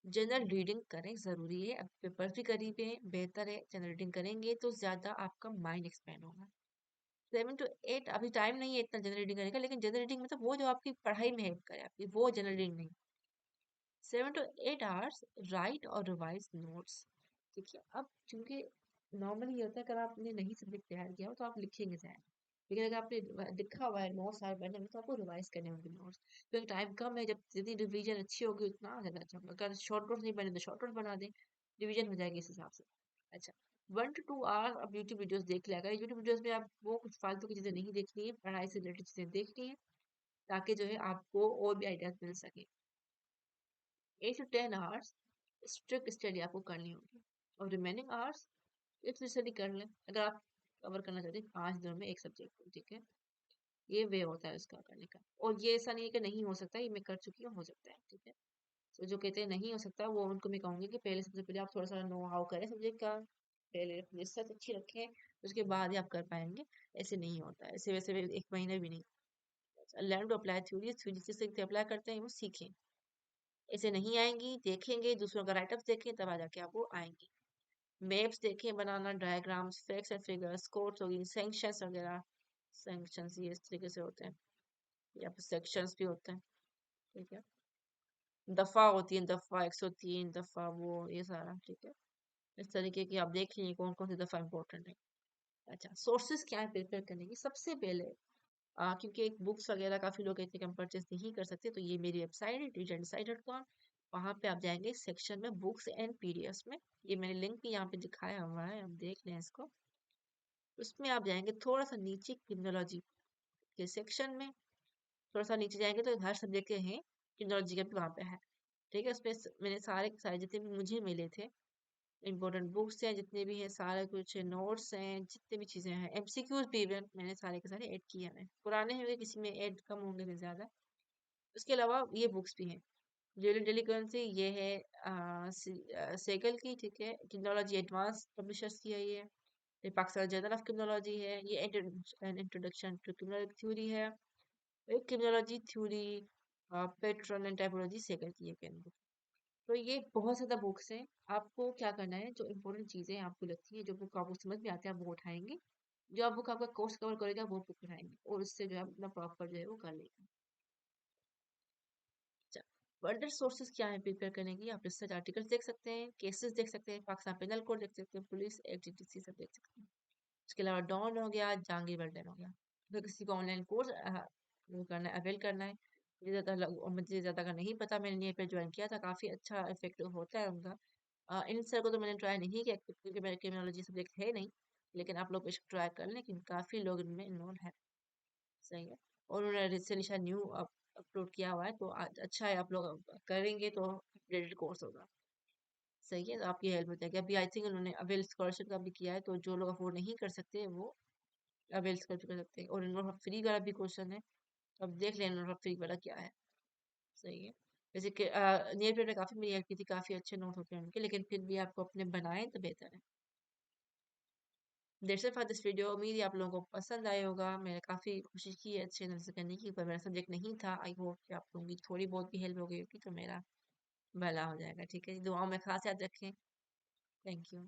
जनरल रीडिंग करें, जरूरी है, अब पेपर भी करीब है, बेहतर है जनरल रीडिंग करेंगे तो ज्यादा आपका माइंड एक्सपेंड होगा। 7 to 8, अभी टाइम नहीं है इतना जनरल रीडिंग करने का, लेकिन जनरल रीडिंग मतलब वो जो आपकी पढ़ाई में हेल्प करे आपकी, वो जनरल रीडिंग नहीं। 7 to 8 आवर्स राइट और रिवाइज नोट्स, ठीक है। अब क्योंकि नॉर्मली ये होता है, अगर आपने नहीं सब्जेक्ट तैयार किया हो तो आप लिखेंगे ज़्यादा, लेकिन अगर आपने लिखा हुआ है नोट्स सारे पढ़ने में, तो आपको रिवाइज करने होंगे नोट्स, क्योंकि टाइम कम है, जब जितनी रिवीजन अच्छी होगी उतना ज़्यादा अच्छा होगा। अगर शॉर्ट नोट्स नहीं बने तो शॉर्ट नोट्स बना दें, रिवीजन हो जाएगी इस हिसाब से। अच्छा, 1 to 2 आवर आप यूट्यूब वीडियोस देख लिया करें, यूट्यूब वीडियोस में आप वो कुछ फालतू की चीज़ें नहीं देखनी है, पढ़ाई से रिलेटेड चीज़ें देखनी है, ताकि जो है आपको और भी आइडियाज मिल सके। 8 to 10 आवर्स स्ट्रिक्ट स्टडी आपको करनी होगी, और रिमेनिंग आवर्स इफ स्टडी कर लें, अगर आप कवर करना चाहते हैं 5 दिनों में एक सब्जेक्ट को, ठीक है। ये वे होता है उसका करने का, और ये ऐसा नहीं है कि नहीं हो सकता, ये मैं कर चुकी हूँ, हो सकता है, ठीक है। तो जो कहते हैं नहीं हो सकता, वो उनको मैं कहूँगी कि पहले सबसे पहले आप थोड़ा सा नो हाउ करें सब्जेक्ट का, पहले अपनी रिसर्च अच्छी रखें, उसके बाद ही आप कर पाएंगे। ऐसे नहीं होता है, ऐसे वैसे 1 महीने भी नहीं। Learn to apply theory, theory जिससे अप्लाई करते हैं वो सीखें, ऐसे नहीं आएंगी, देखेंगे दूसरों का राइटअप देखें तब आ जाके आपको आएंगी। मैप्स देखें बनाना, diagrams, facts and figures, codes होगी, सेंक्शंस वगैरह, सेंक्शंस ये इस तरीके से होते हैं, या फिर सेक्शंस भी होते हैं, ठीक है। दफा होती है, दफा 103 दफा, वो ये सारा, ठीक है। इस तरीके की आप देख लीजिए कौन कौन सी दफा इंपॉर्टेंट है। अच्छा, सोर्सेज क्या है प्रिपेयर करने की, सबसे पहले क्योंकि एक बुक्स वगैरह काफी लोग कहते हैं कि हम परचेज नहीं कर सकते, तो ये मेरी वेबसाइट है teacherdecide.com, वहां पे आप जाएंगे सेक्शन में बुक्स एंड पीडीएफ्स में, ये मैंने लिंक भी यहाँ पे दिखाया हुआ है, आप देख लें इसको। उसमें आप जाएंगे थोड़ा सा नीचे क्रिमिनोलॉजी के सेक्शन में, थोड़ा सा नीचे जाएंगे तो हर सब्जेक्ट के हैं, क्रिमिनोलॉजी का भी वहाँ पे है, ठीक है। उसमें मैंने सारे के सारे जितने भी मुझे मिले थे इंपॉर्टेंट बुक्स हैं, जितने भी हैं सारा कुछ नोट्स हैं, जितने भी चीजें हैं, एमसीक्यूज भी इवन मैंने सारे के सारे ऐड किए हैं, पुराने होंगे किसी में ऐड कम होंगे में ज्यादा। उसके अलावा ये बुक्स भी हैं, डेली डेली करेंसी ये है सेगल की, ठीक है, क्रिमिनोलॉजी एडवांस पब्लिशर्स की है ये पाकिस्तान जर्नल ऑफ क्रिमिनोलॉजी है, ये इंट्रोडक्शन टू क्रिमिनल थ्योरी है, एक criminology theory, petrol and typology second की है बुक। तो ये बहुत ज़्यादा बुक्स हैं। आपको क्या करना है, जो इम्पोर्टेंट चीज़ें आपको लगती है, जो बुक आपको समझ में आती है, आप वो उठाएँगे। जो आप बुक आपका कोर्स कवर करेगा, वो बुक उठाएँगे और उससे जो है अपना प्रॉपर जो है वो कर लेंगे। अच्छा, फर्दर सोर्सेज क्या है प्रिपेयर करने की? आप रिसर्च आर्टिकल्स देख सकते हैं, केसेस देख सकते हैं, पाकिस्तान पेनल कोड देख सकते हैं, पुलिस एक्ट, जीटीसी सब देख सकते हैं। उसके अलावा डॉन हो गया, जहांगीर बर्डन हो गया। अगर किसी को ऑनलाइन कोर्स वो करना है, अवेल करना है, मुझे ज़्यादा का नहीं पता, मैंने ये पे ज्वाइन किया था, काफ़ी अच्छा इफेक्टिव होता है उनका। इन सर को तो मैंने ट्राई नहीं किया क्योंकि मेरा क्रिमिनोलॉजी सब्जेक्ट है नहीं, लेकिन आप लोग बेशक ट्राई कर लें, क्योंकि काफ़ी लोग इनमें इन्वॉल्व है। सही है। और उन्होंने रिसेंटली शायद न्यू अपलोड किया हुआ है, तो अच्छा है, आप लोग करेंगे तो अपडेटेड कोर्स होगा। सही है, तो आपकी हेल्प हो जाएगी। अभी आई थिंक उन्होंने अवेल स्कॉलरशिप का भी किया है, तो जो लोग अफोर्ड नहीं कर सकते वो अवेल स्कॉलरशिप कर सकते हैं। और इनका फ्री वाला भी क्वेश्चन है, तो अब देख लेना इनका फ्री वाला क्या है। सही है। जैसे कि नियर पीरियड में काफ़ी मेरी हेल्प की थी, काफ़ी अच्छे नोट होते हैं उनके, लेकिन फिर भी आपको अपने बनाए तो बेहतर है। That's it for this video. उम्मीद है आप लोगों को पसंद आया होगा। मैंने काफ़ी कोशिश की है अच्छे ढंग से करने की, पर मेरा सब्जेक्ट नहीं था। आई होप कि आप लोगों की थोड़ी बहुत भी हेल्प हो गई होगी, तो मेरा भला हो जाएगा। ठीक है, दुआओं में खास याद रखें। Thank you.